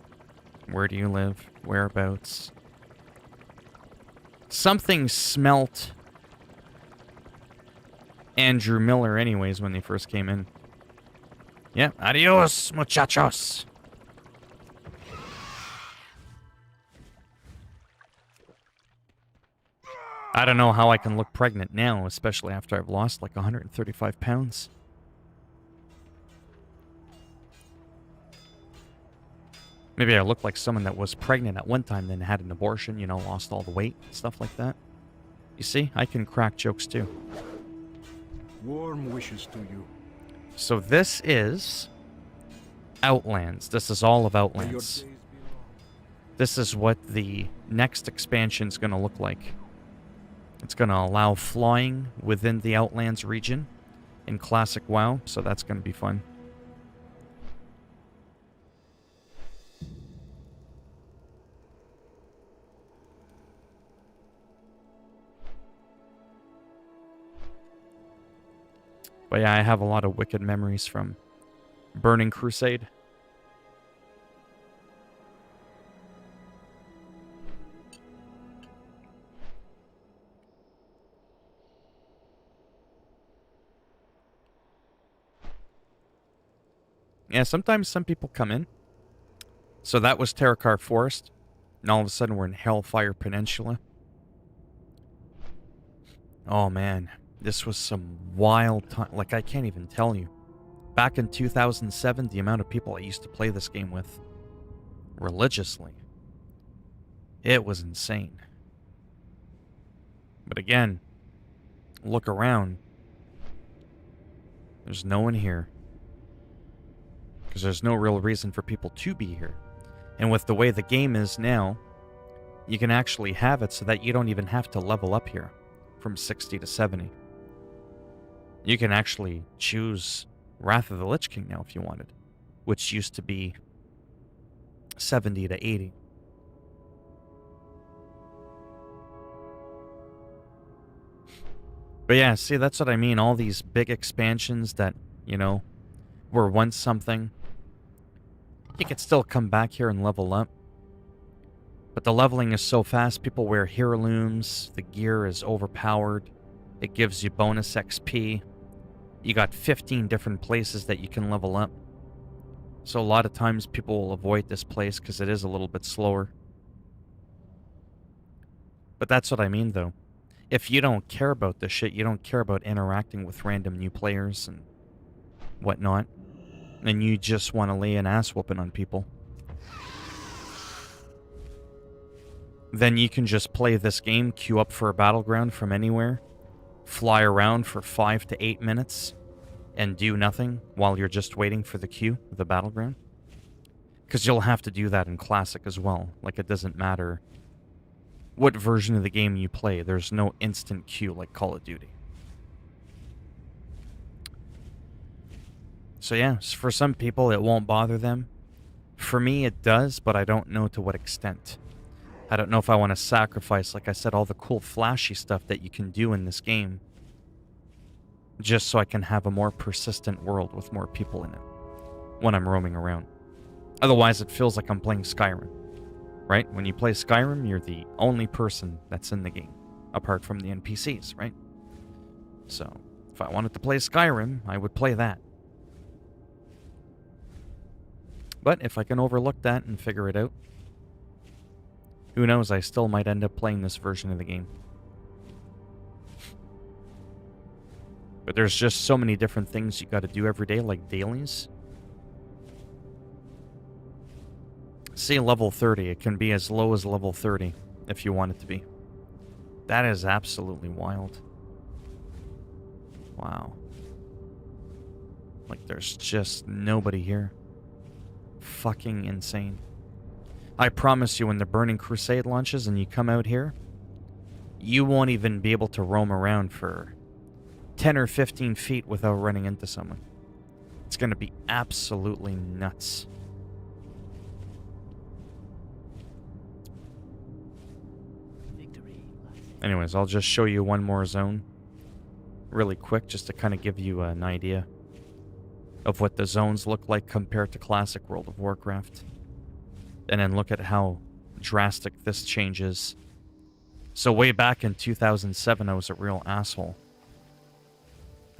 S1: Where do you live? Whereabouts? Something smelt Andrew Miller anyways when they first came in. Yeah, adios, muchachos. I don't know how I can look pregnant now, especially after I've lost like 135 pounds. Maybe I look like someone that was pregnant at one time, then had an abortion, you know, lost all the weight, stuff like that. You see, I can crack jokes too.
S2: Warm wishes to you.
S1: So this is Outlands. This is all of Outlands. This is what the next expansion is going to look like. It's going to allow flying within the Outlands region in Classic WoW, so that's going to be fun. But yeah, I have a lot of wicked memories from Burning Crusade. Yeah, sometimes some people come in. So that was Terracar Forest. And all of a sudden we're in Hellfire Peninsula. Oh man, this was some wild time. Like, I can't even tell you. Back in 2007, the amount of people I used to play this game with religiously, it was insane. But again, look around. There's no one here. Because there's no real reason for people to be here. And with the way the game is now, you can actually have it so that you don't even have to level up here from 60 to 70. You can actually choose Wrath of the Lich King now if you wanted, which used to be 70 to 80. But yeah, see, that's what I mean. All these big expansions that, you know, were once something, you could still come back here and level up. But the leveling is so fast, people wear heirlooms, the gear is overpowered, it gives you bonus XP. You got 15 different places that you can level up. So a lot of times people will avoid this place because it is a little bit slower. But that's what I mean though. If you don't care about this shit, you don't care about interacting with random new players and whatnot, and you just want to lay an ass whooping on people, then you can just play this game, queue up for a battleground from anywhere, fly around for 5 to 8 minutes, and do nothing while you're just waiting for the queue of the battleground. Because you'll have to do that in Classic as well. Like, it doesn't matter what version of the game you play. There's no instant queue like Call of Duty. So yeah, for some people it won't bother them. For me it does, but I don't know to what extent. I don't know if I want to sacrifice, like I said, all the cool flashy stuff that you can do in this game just so I can have a more persistent world with more people in it when I'm roaming around. Otherwise it feels like I'm playing Skyrim. Right? When you play Skyrim, you're the only person that's in the game, apart from the NPCs, right? So, if I wanted to play Skyrim, I would play that. But if I can overlook that and figure it out, who knows, I still might end up playing this version of the game. But there's just so many different things you gotta do every day, like dailies. See, level 30. It can be as low as level 30 if you want it to be. That is absolutely wild. Wow. Like, there's just nobody here. Fucking insane. I promise you, when the Burning Crusade launches and you come out here, you won't even be able to roam around for 10 or 15 feet without running into someone. It's going to be absolutely nuts. Anyways, I'll just show you one more zone really quick just to kind of give you an idea of what the zones look like compared to classic World of Warcraft. And then look at how drastic this changes. So way back in 2007, I was a real asshole.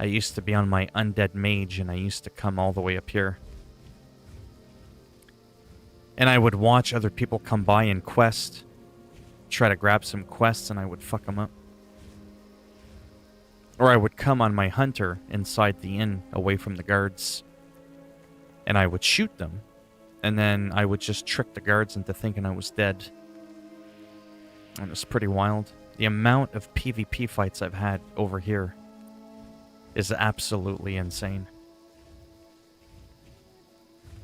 S1: I used to be on my undead mage and I used to come all the way up here. And I would watch other people come by and quest, try to grab some quests, and I would fuck them up. Or I would come on my hunter inside the inn away from the guards, and I would shoot them, and then I would just trick the guards into thinking I was dead. And it was pretty wild. The amount of PvP fights I've had over here is absolutely insane.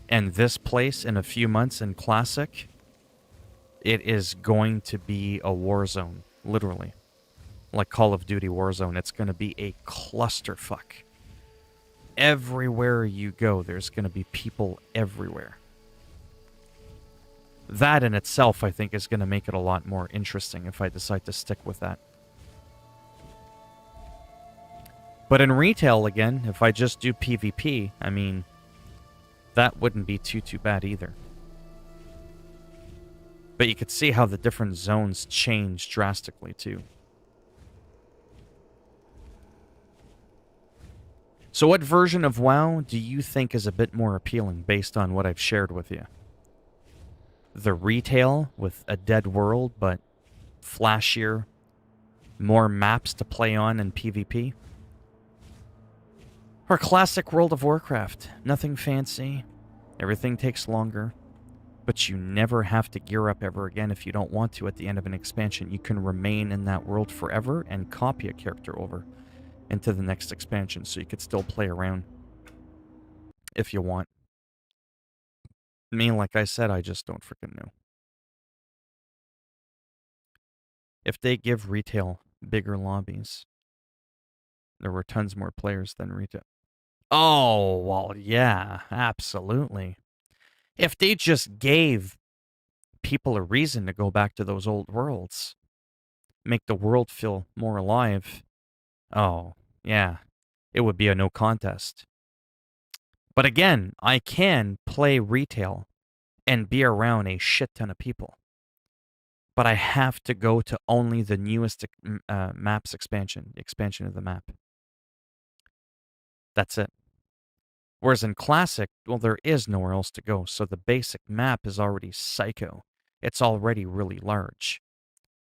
S1: And this place in a few months in Classic, it is going to be a war zone, literally. Like Call of Duty Warzone, it's going to be a clusterfuck. Everywhere you go, there's going to be people everywhere. That in itself, I think, is going to make it a lot more interesting if I decide to stick with that. But in retail, again, if I just do PvP, I mean, that wouldn't be too bad either. But you could see how the different zones change drastically, too. So what version of WoW do you think is a bit more appealing based on what I've shared with you? the retail with a dead world, but flashier, more maps to play on in PvP. Or classic World of Warcraft. Nothing fancy. Everything takes longer. But you never have to gear up ever again if you don't want to at the end of an expansion. You can remain in that world forever and copy a character over into the next expansion so you could still play around if you want. Me, like I said, I just don't freaking know. If they give retail bigger lobbies, there were tons more players than retail. Oh, well, yeah, absolutely. If they just gave people a reason to go back to those old worlds, make the world feel more alive, oh, yeah, it would be a no contest. But again, I can play retail and be around a shit ton of people. But I have to go to only the newest maps expansion of the map. That's it. Whereas in Classic, well, there is nowhere else to go, so the basic map is already psycho. It's already really large.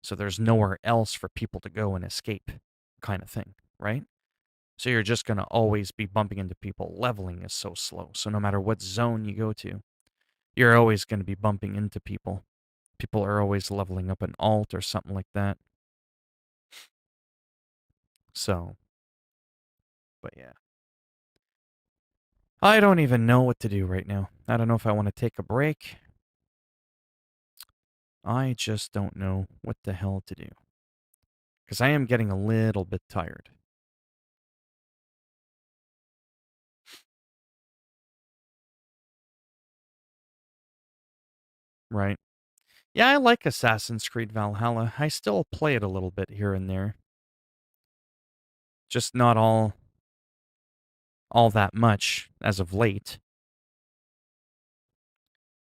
S1: So there's nowhere else for people to go and escape, kind of thing, right? So you're just going to always be bumping into people. Leveling is so slow. So no matter what zone you go to, you're always going to be bumping into people. People are always leveling up an alt or something like that. So, but yeah. I don't even know what to do right now. I don't know if I want to take a break. I just don't know what the hell to do. Because I am getting a little bit tired. Right. Yeah, I like Assassin's Creed Valhalla. I still play it a little bit here and there. Just not all that much as of late.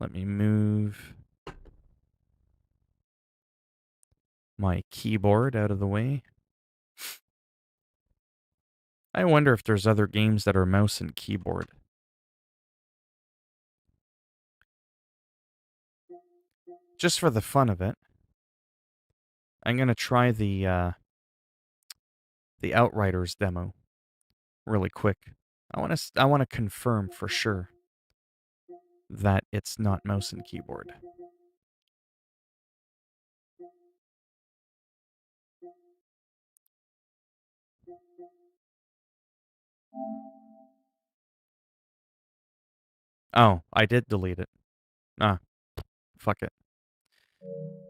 S1: Let me move my keyboard out of the way. I wonder if there's other games that are mouse and keyboard. Just for the fun of it, I'm going to try the Outriders demo really quick. I want to confirm for sure that it's not mouse and keyboard. Oh, I did delete it. Ah, fuck it.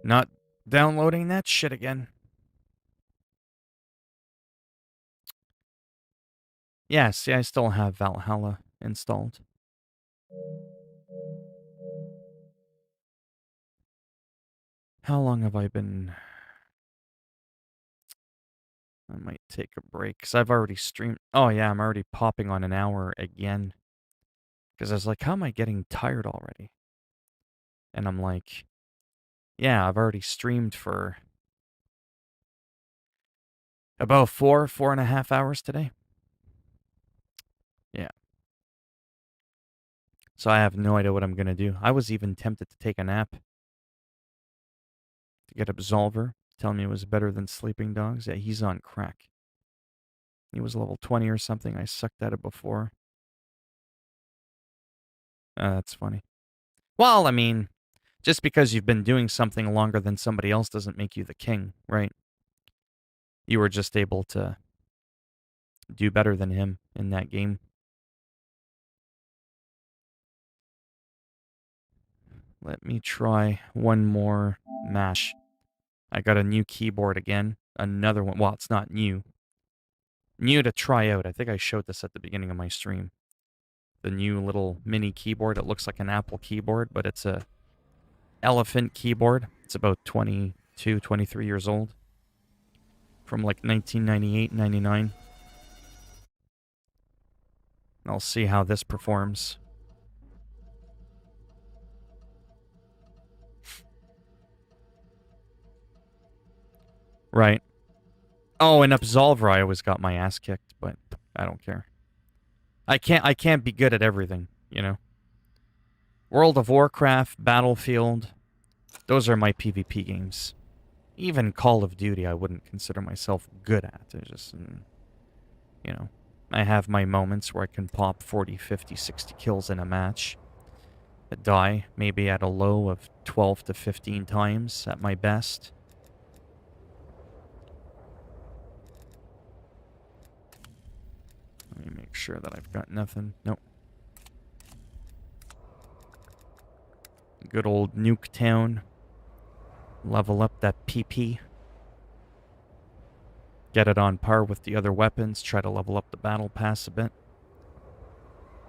S1: Not downloading that shit again. Yeah, see, I still have Valhalla installed. How long have I been... I might take a break, because I've already streamed... Oh, yeah, I'm already popping on an hour again. Because I was like, how am I getting tired already? And I'm like, yeah, I've already streamed for about 4.5 hours today. Yeah. So I have no idea what I'm going to do. I was even tempted to take a nap. To get Absolver, telling me it was better than Sleeping Dogs. Yeah, he's on crack. He was level 20 or something. I sucked at it before. That's funny. Well, I mean, just because you've been doing something longer than somebody else doesn't make you the king, right? You were just able to do better than him in that game. Let me try one more mash. I got a new keyboard again. Another one. Well, it's not new. New to try out. I think I showed this at the beginning of my stream. The new little mini keyboard. It looks like an Apple keyboard, but it's a elephant keyboard. It's about 22, 23 years old. From like 1998, 99. I'll see how this performs. Right. Oh, in Absolver I always got my ass kicked, but I don't care. I can't be good at everything, you know. World of Warcraft, Battlefield, Those are my PvP games. Even Call of Duty, I wouldn't consider myself good at. It's just, you know, I have my moments where I can pop 40, 50, 60 kills in a match. Die maybe at a low of 12 to 15 times at my best. Let me make sure that I've got nothing. Nope. Good old Nuketown. Level up that PP. Get it on par with the other weapons. Try to level up the battle pass a bit.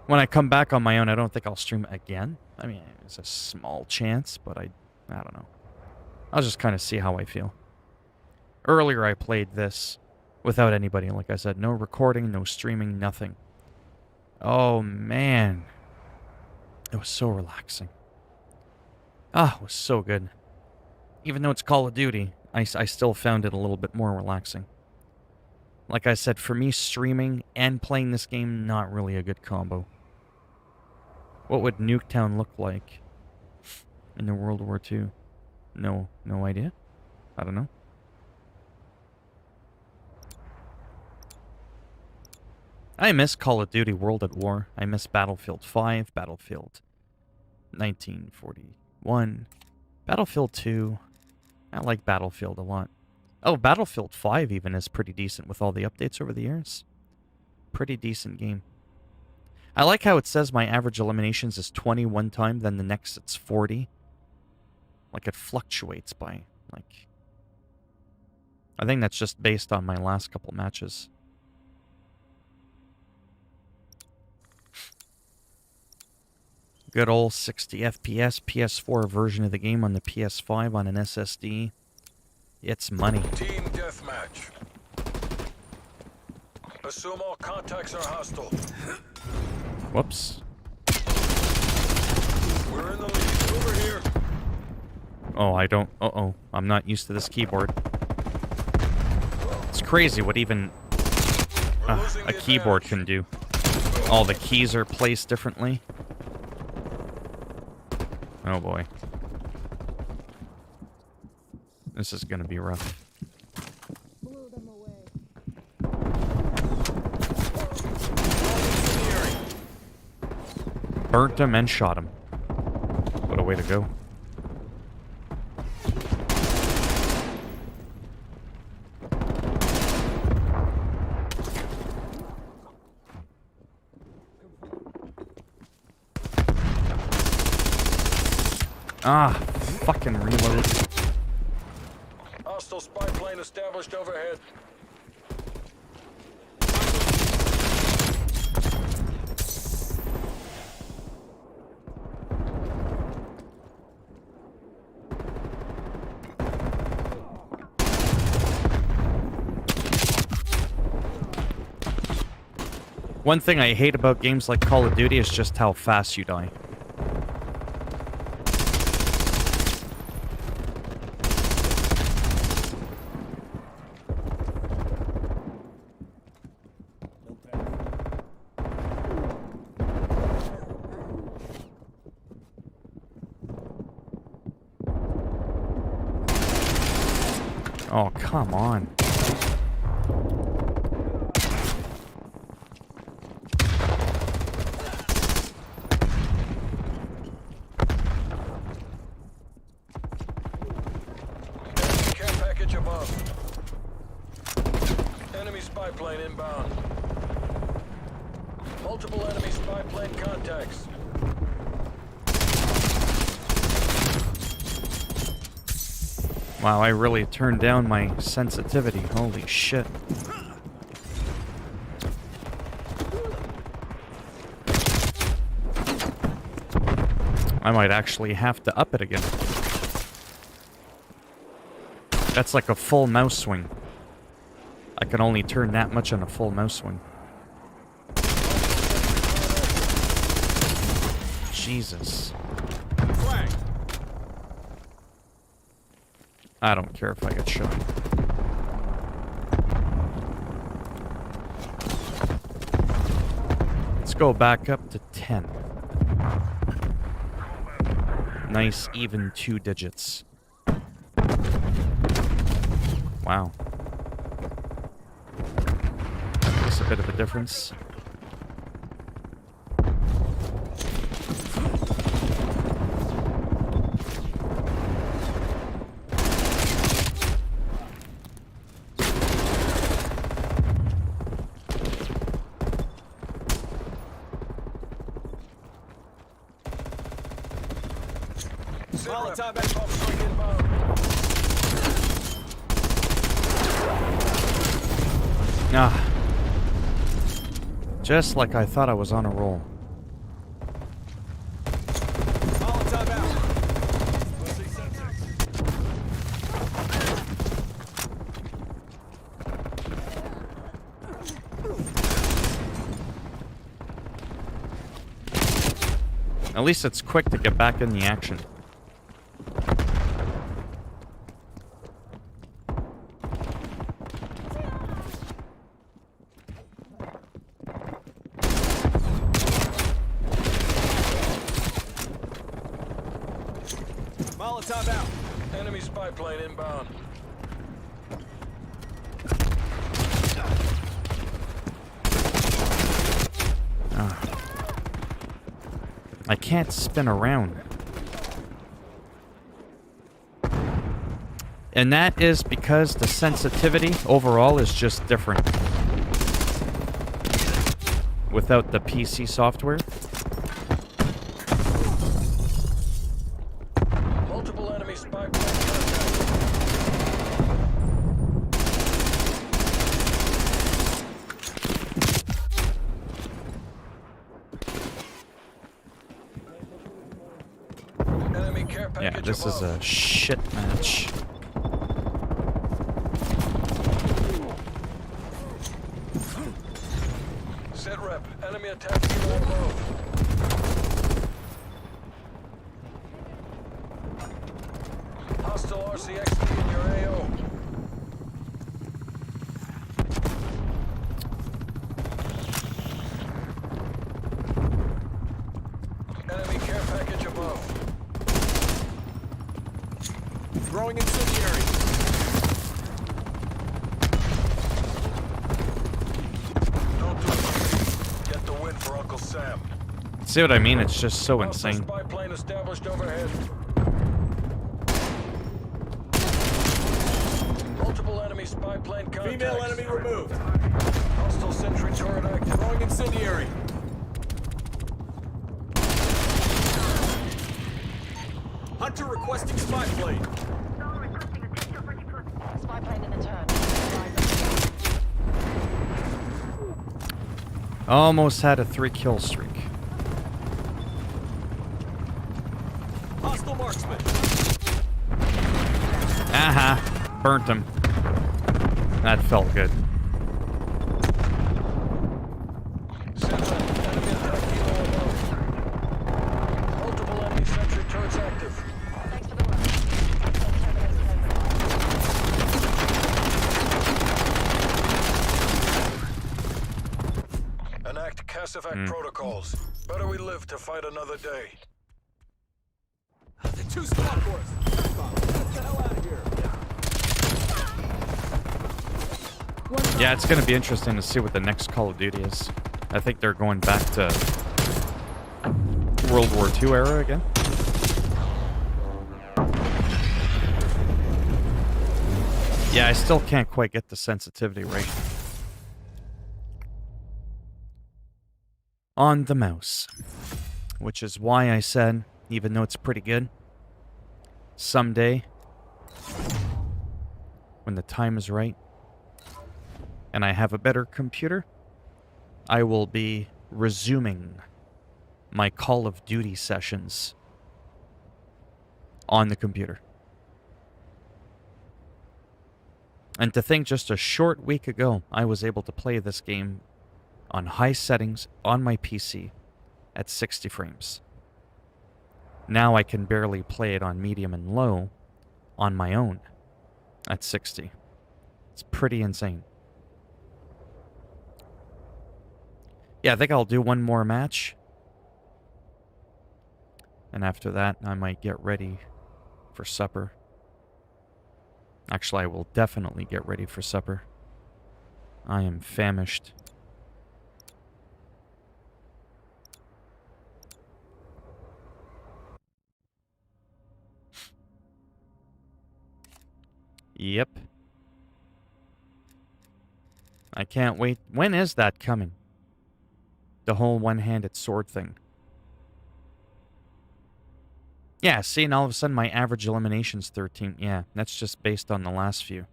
S1: When I come back on my own, I don't think I'll stream again. I mean, it's a small chance, but I don't know. I'll just kind of see how I feel. Earlier I played this without anybody. Like I said, no recording, no streaming, nothing. Oh, man. It was so relaxing. Ah, it was so good. Even though it's Call of Duty, I still found it a little bit more relaxing. Like I said, for me, streaming and playing this game, not really a good combo. What would Nuketown look like in the World War II? No idea. I don't know. I miss Call of Duty World at War. I miss Battlefield 5, Battlefield 1941, Battlefield 2. I like Battlefield a lot. Oh, Battlefield 5 even is pretty decent with all the updates over the years. Pretty decent game. I like how it says my average eliminations is 20 one time, then the next it's 40. Like it fluctuates by, like... I think that's just based on my last couple matches. Good old 60 FPS PS4 version of the game on the PS5 on an SSD. It's money.
S3: Team deathmatch. Assume all contacts are hostile.
S1: Whoops.
S3: We're in the lead. Over here.
S1: Oh, I don't... Uh-oh. I'm not used to this keyboard. It's crazy what even a keyboard can do. All the keys are placed differently. Oh boy. This is gonna be rough. Burnt him and shot him. What a way to go. Ah, fucking reload.
S3: Hostile spy plane established overhead.
S1: One thing I hate about games like Call of Duty is just how fast you die. Oh, come on.
S3: Care package above. Enemy spy plane inbound. Multiple enemy spy plane contacts.
S1: Wow, I really turned down my sensitivity. Holy shit. I might actually have to up it again. That's like a full mouse swing. I can only turn that much on a full mouse swing. Jesus. I don't care if I get shot. Let's go back up to 10. Nice, even 2 digits. Wow. That's a bit of a difference.
S3: Molotov at pump swing inbound.
S1: Ah. Just like I thought I was on a roll.
S3: Molotov out.
S1: At least it's quick to get back in the action.
S3: Molotov out. Enemy spy plane inbound.
S1: I can't spin around. And that is because the sensitivity overall is just different. Without the PC software.
S3: Multiple enemy spy plane contact. Enemy care package
S1: Yeah, this is
S3: above.
S1: a shit match.
S3: Sit rep. Enemy attack helo above. Hostile RCXD in your AO. Enemy care package above. Throwing incendiary. Don't do it. Get the win for Uncle Sam.
S1: See what I mean? It's just so
S3: Hostile
S1: insane.
S3: spy plane established overhead. Multiple enemy spy plane contacts.
S4: Female enemy removed.
S3: Hostile sentry turret active.
S4: Throwing incendiary. Hunter requesting spy plane.
S5: Spy plane in the turn.
S1: Almost had a 3-kill streak.
S4: Hostile marksman.
S1: Aha! Burnt him. That felt good.
S3: Sit rep. Enemy attack helo above. Multiple enemy sentry turrets active.
S5: Thanks for the work. Terminated over.
S3: Enact Cassivac protocols. Better we live to fight another day.
S4: The 2 squad force. Get the hell out of here.
S1: Yeah, it's gonna be interesting to see what the next Call of Duty is. I think they're going back to World War II era again. Yeah, I still can't quite get the sensitivity right. On the mouse. Which is why I said, even though it's pretty good, someday, when the time is right, and I have a better computer, I will be resuming my Call of Duty sessions on the computer. And to think just a short week ago, I was able to play this game on high settings on my PC at 60 frames. Now I can barely play it on medium and low on my own at 60. It's pretty insane. Yeah, I think I'll do one more match. And after that, I might get ready for supper. Actually, I will definitely get ready for supper. I am famished. Yep. I can't wait. When is that coming? The whole one-handed sword thing. Yeah, see, and all of a sudden my average elimination's 13. Yeah, that's just based on the last few.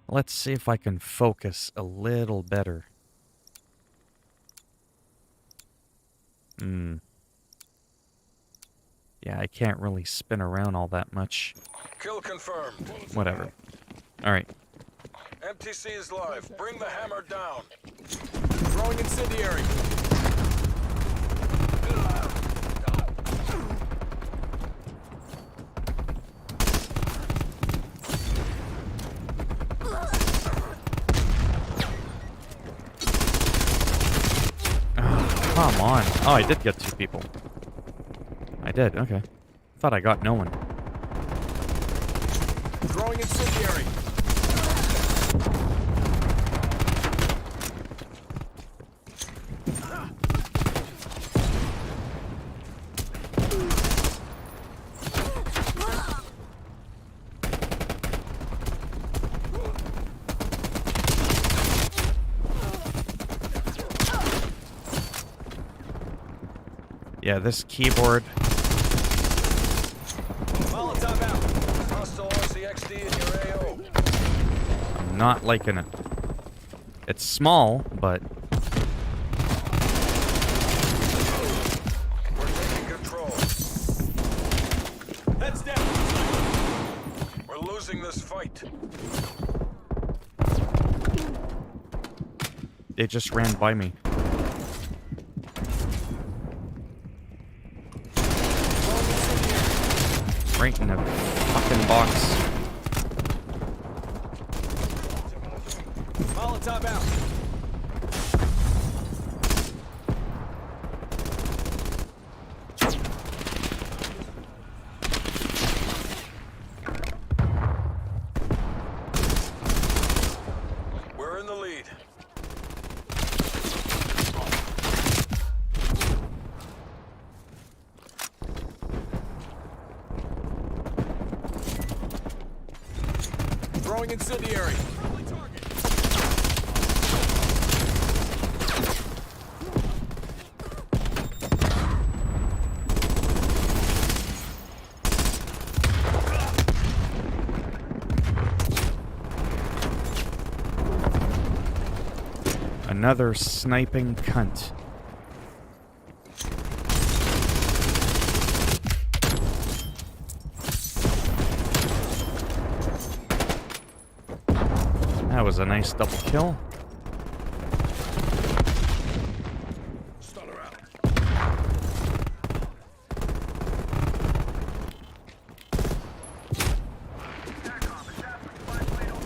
S1: Let's see if I can focus a little better. Yeah, I can't really spin around all that much.
S3: Kill confirmed.
S1: Whatever. Alright.
S3: MTC is live. Bring the hammer down.
S4: Throwing incendiary.
S1: Oh, come on. Oh, I did get 2 people. I did, okay. Thought I got no one.
S4: Throwing incendiary.
S1: Yeah, this keyboard.
S4: Molotov out.
S3: Hostile RCXD in your AO.
S1: I'm not liking it. It's small, but
S3: We're taking control.
S4: Heads down.
S3: We're losing this fight.
S1: they just ran by me. Right in the fucking box.
S4: Molotov out.
S3: We're in the lead.
S4: Throwing incendiary.
S1: Another sniping cunt. That was a nice double kill.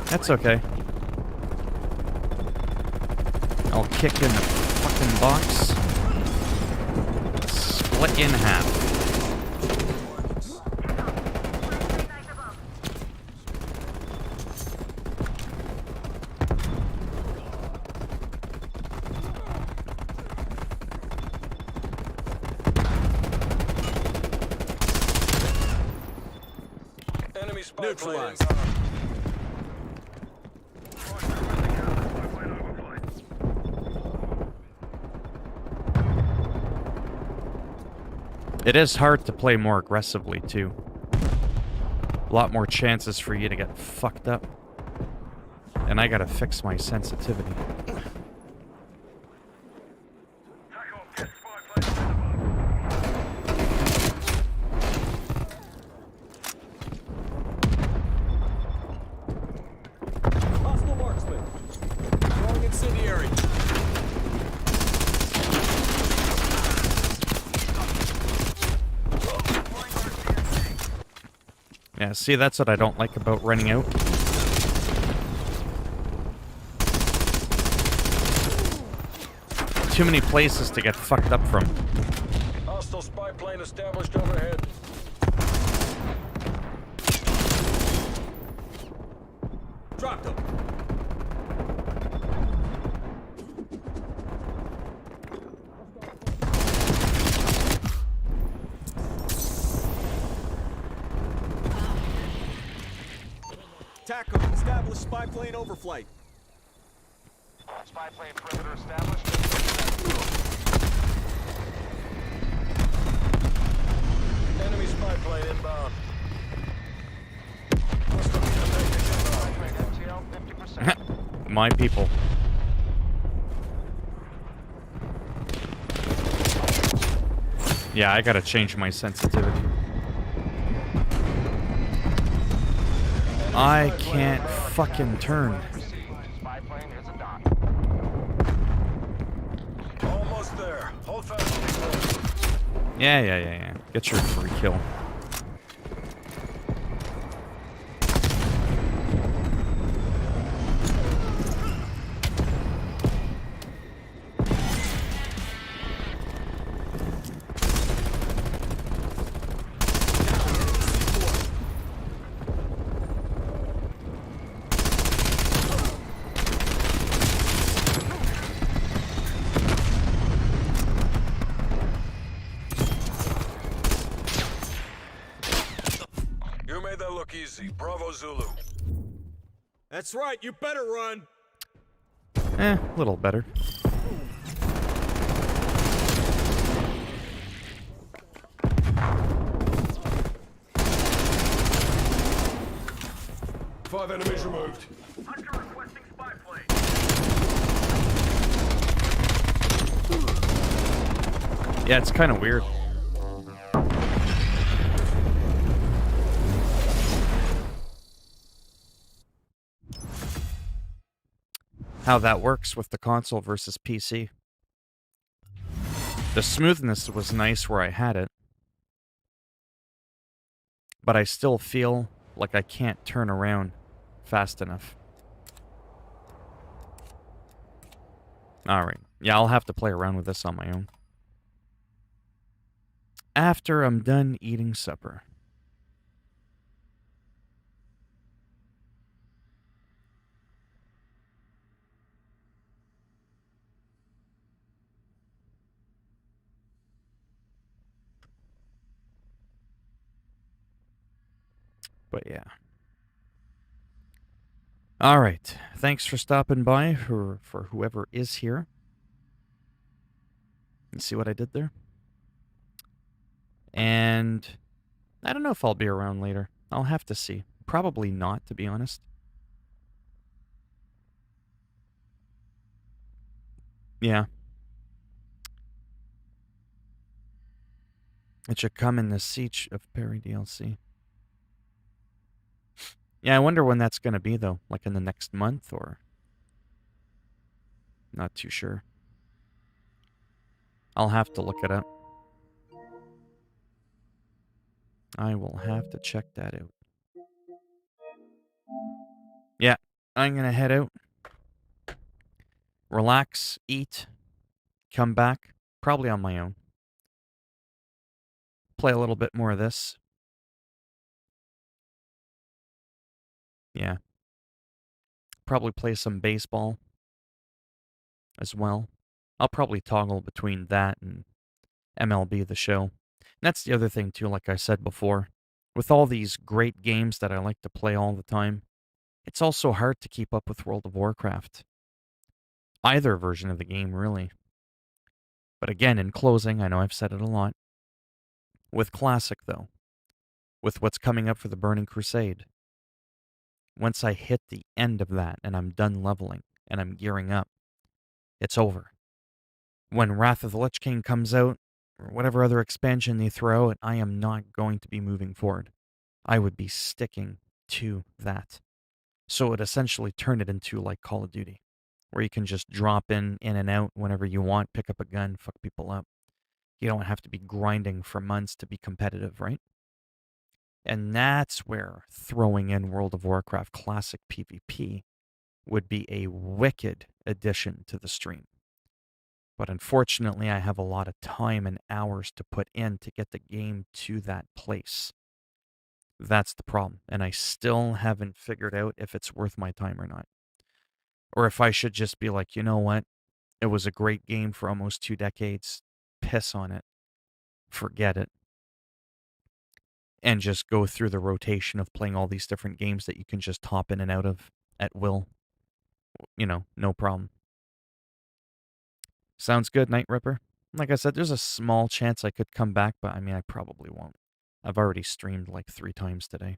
S1: That's okay. I'll kick in the fucking box. Split in half.
S3: Enemy spy plane
S4: Neutralized.
S3: inbound.
S1: It is hard to play more aggressively, too. A lot more chances for you to get fucked up. And I gotta fix my sensitivity.
S4: Hostile marksman. Throwing incendiary.
S1: Yeah, see, that's what I don't like about running out. too many places to get fucked up from.
S3: Hostile spy plane established overhead.
S4: Dropped them. TACOM, establish spy plane overflight.
S3: Spy plane perimeter established. Enemy spy plane inbound. Hostile detected inbound. MTL 50%.
S1: My people. Yeah, I gotta change my sensitivity. I can't fucking turn.
S3: Spy plane is a dock. Almost there. Hold fast.
S1: Yeah. Get your free kill.
S3: You made that look easy. Bravo Zulu.
S4: That's right, you better run.
S1: A little better.
S2: Five enemies removed.
S3: Hunter requesting spy plane.
S1: Yeah, it's kind of weird. How that works with the console versus PC. The smoothness was nice where I had it, but I still feel like I can't turn around fast enough. Alright, yeah, I'll have to play around with this on my own. After I'm done eating supper. But yeah. All right. Thanks for stopping by for whoever is here. You see what I did there? And I don't know if I'll be around later. I'll have to see. Probably not, to be honest. Yeah. It should come in the Siege of Perry DLC. Yeah, I wonder when that's going to be, though. Like in the next month, or... Not too sure. I'll have to look it up. I will have to check that out. Yeah, I'm going to head out. Relax, eat, come back. Probably on my own. Play a little bit more of this. Yeah. Probably play some baseball as well. I'll probably toggle between that and MLB The Show. And that's the other thing, too, like I said before. With all these great games that I like to play all the time, it's also hard to keep up with World of Warcraft. Either version of the game, really. But again, in closing, I know I've said it a lot. With Classic, though, with what's coming up for the Burning Crusade, once I hit the end of that and I'm done leveling and I'm gearing up, it's over. When Wrath of the Lich King comes out, or whatever other expansion they throw out, I am not going to be moving forward. I would be sticking to that. So it essentially turned it into like Call of Duty, where you can just drop in and out whenever you want, pick up a gun, fuck people up. You don't have to be grinding for months to be competitive, right? And that's where throwing in World of Warcraft Classic PvP would be a wicked addition to the stream. But unfortunately, I have a lot of time and hours to put in to get the game to that place. That's the problem. And I still haven't figured out if it's worth my time or not. Or if I should just be like, you know what? It was a great game for almost 2 decades. Piss on it. Forget it. And just go through the rotation of playing all these different games that you can just hop in and out of at will. No problem. Sounds good, Night Ripper. Like I said, there's a small chance I could come back, but I mean, I probably won't. I've already streamed like 3 times today.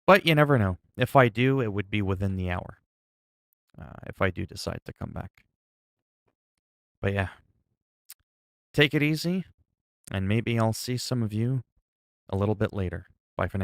S1: But you never know. If I do, it would be within the hour. If I do decide to come back. But yeah. Take it easy, and maybe I'll see some of you a little bit later. Bye for now.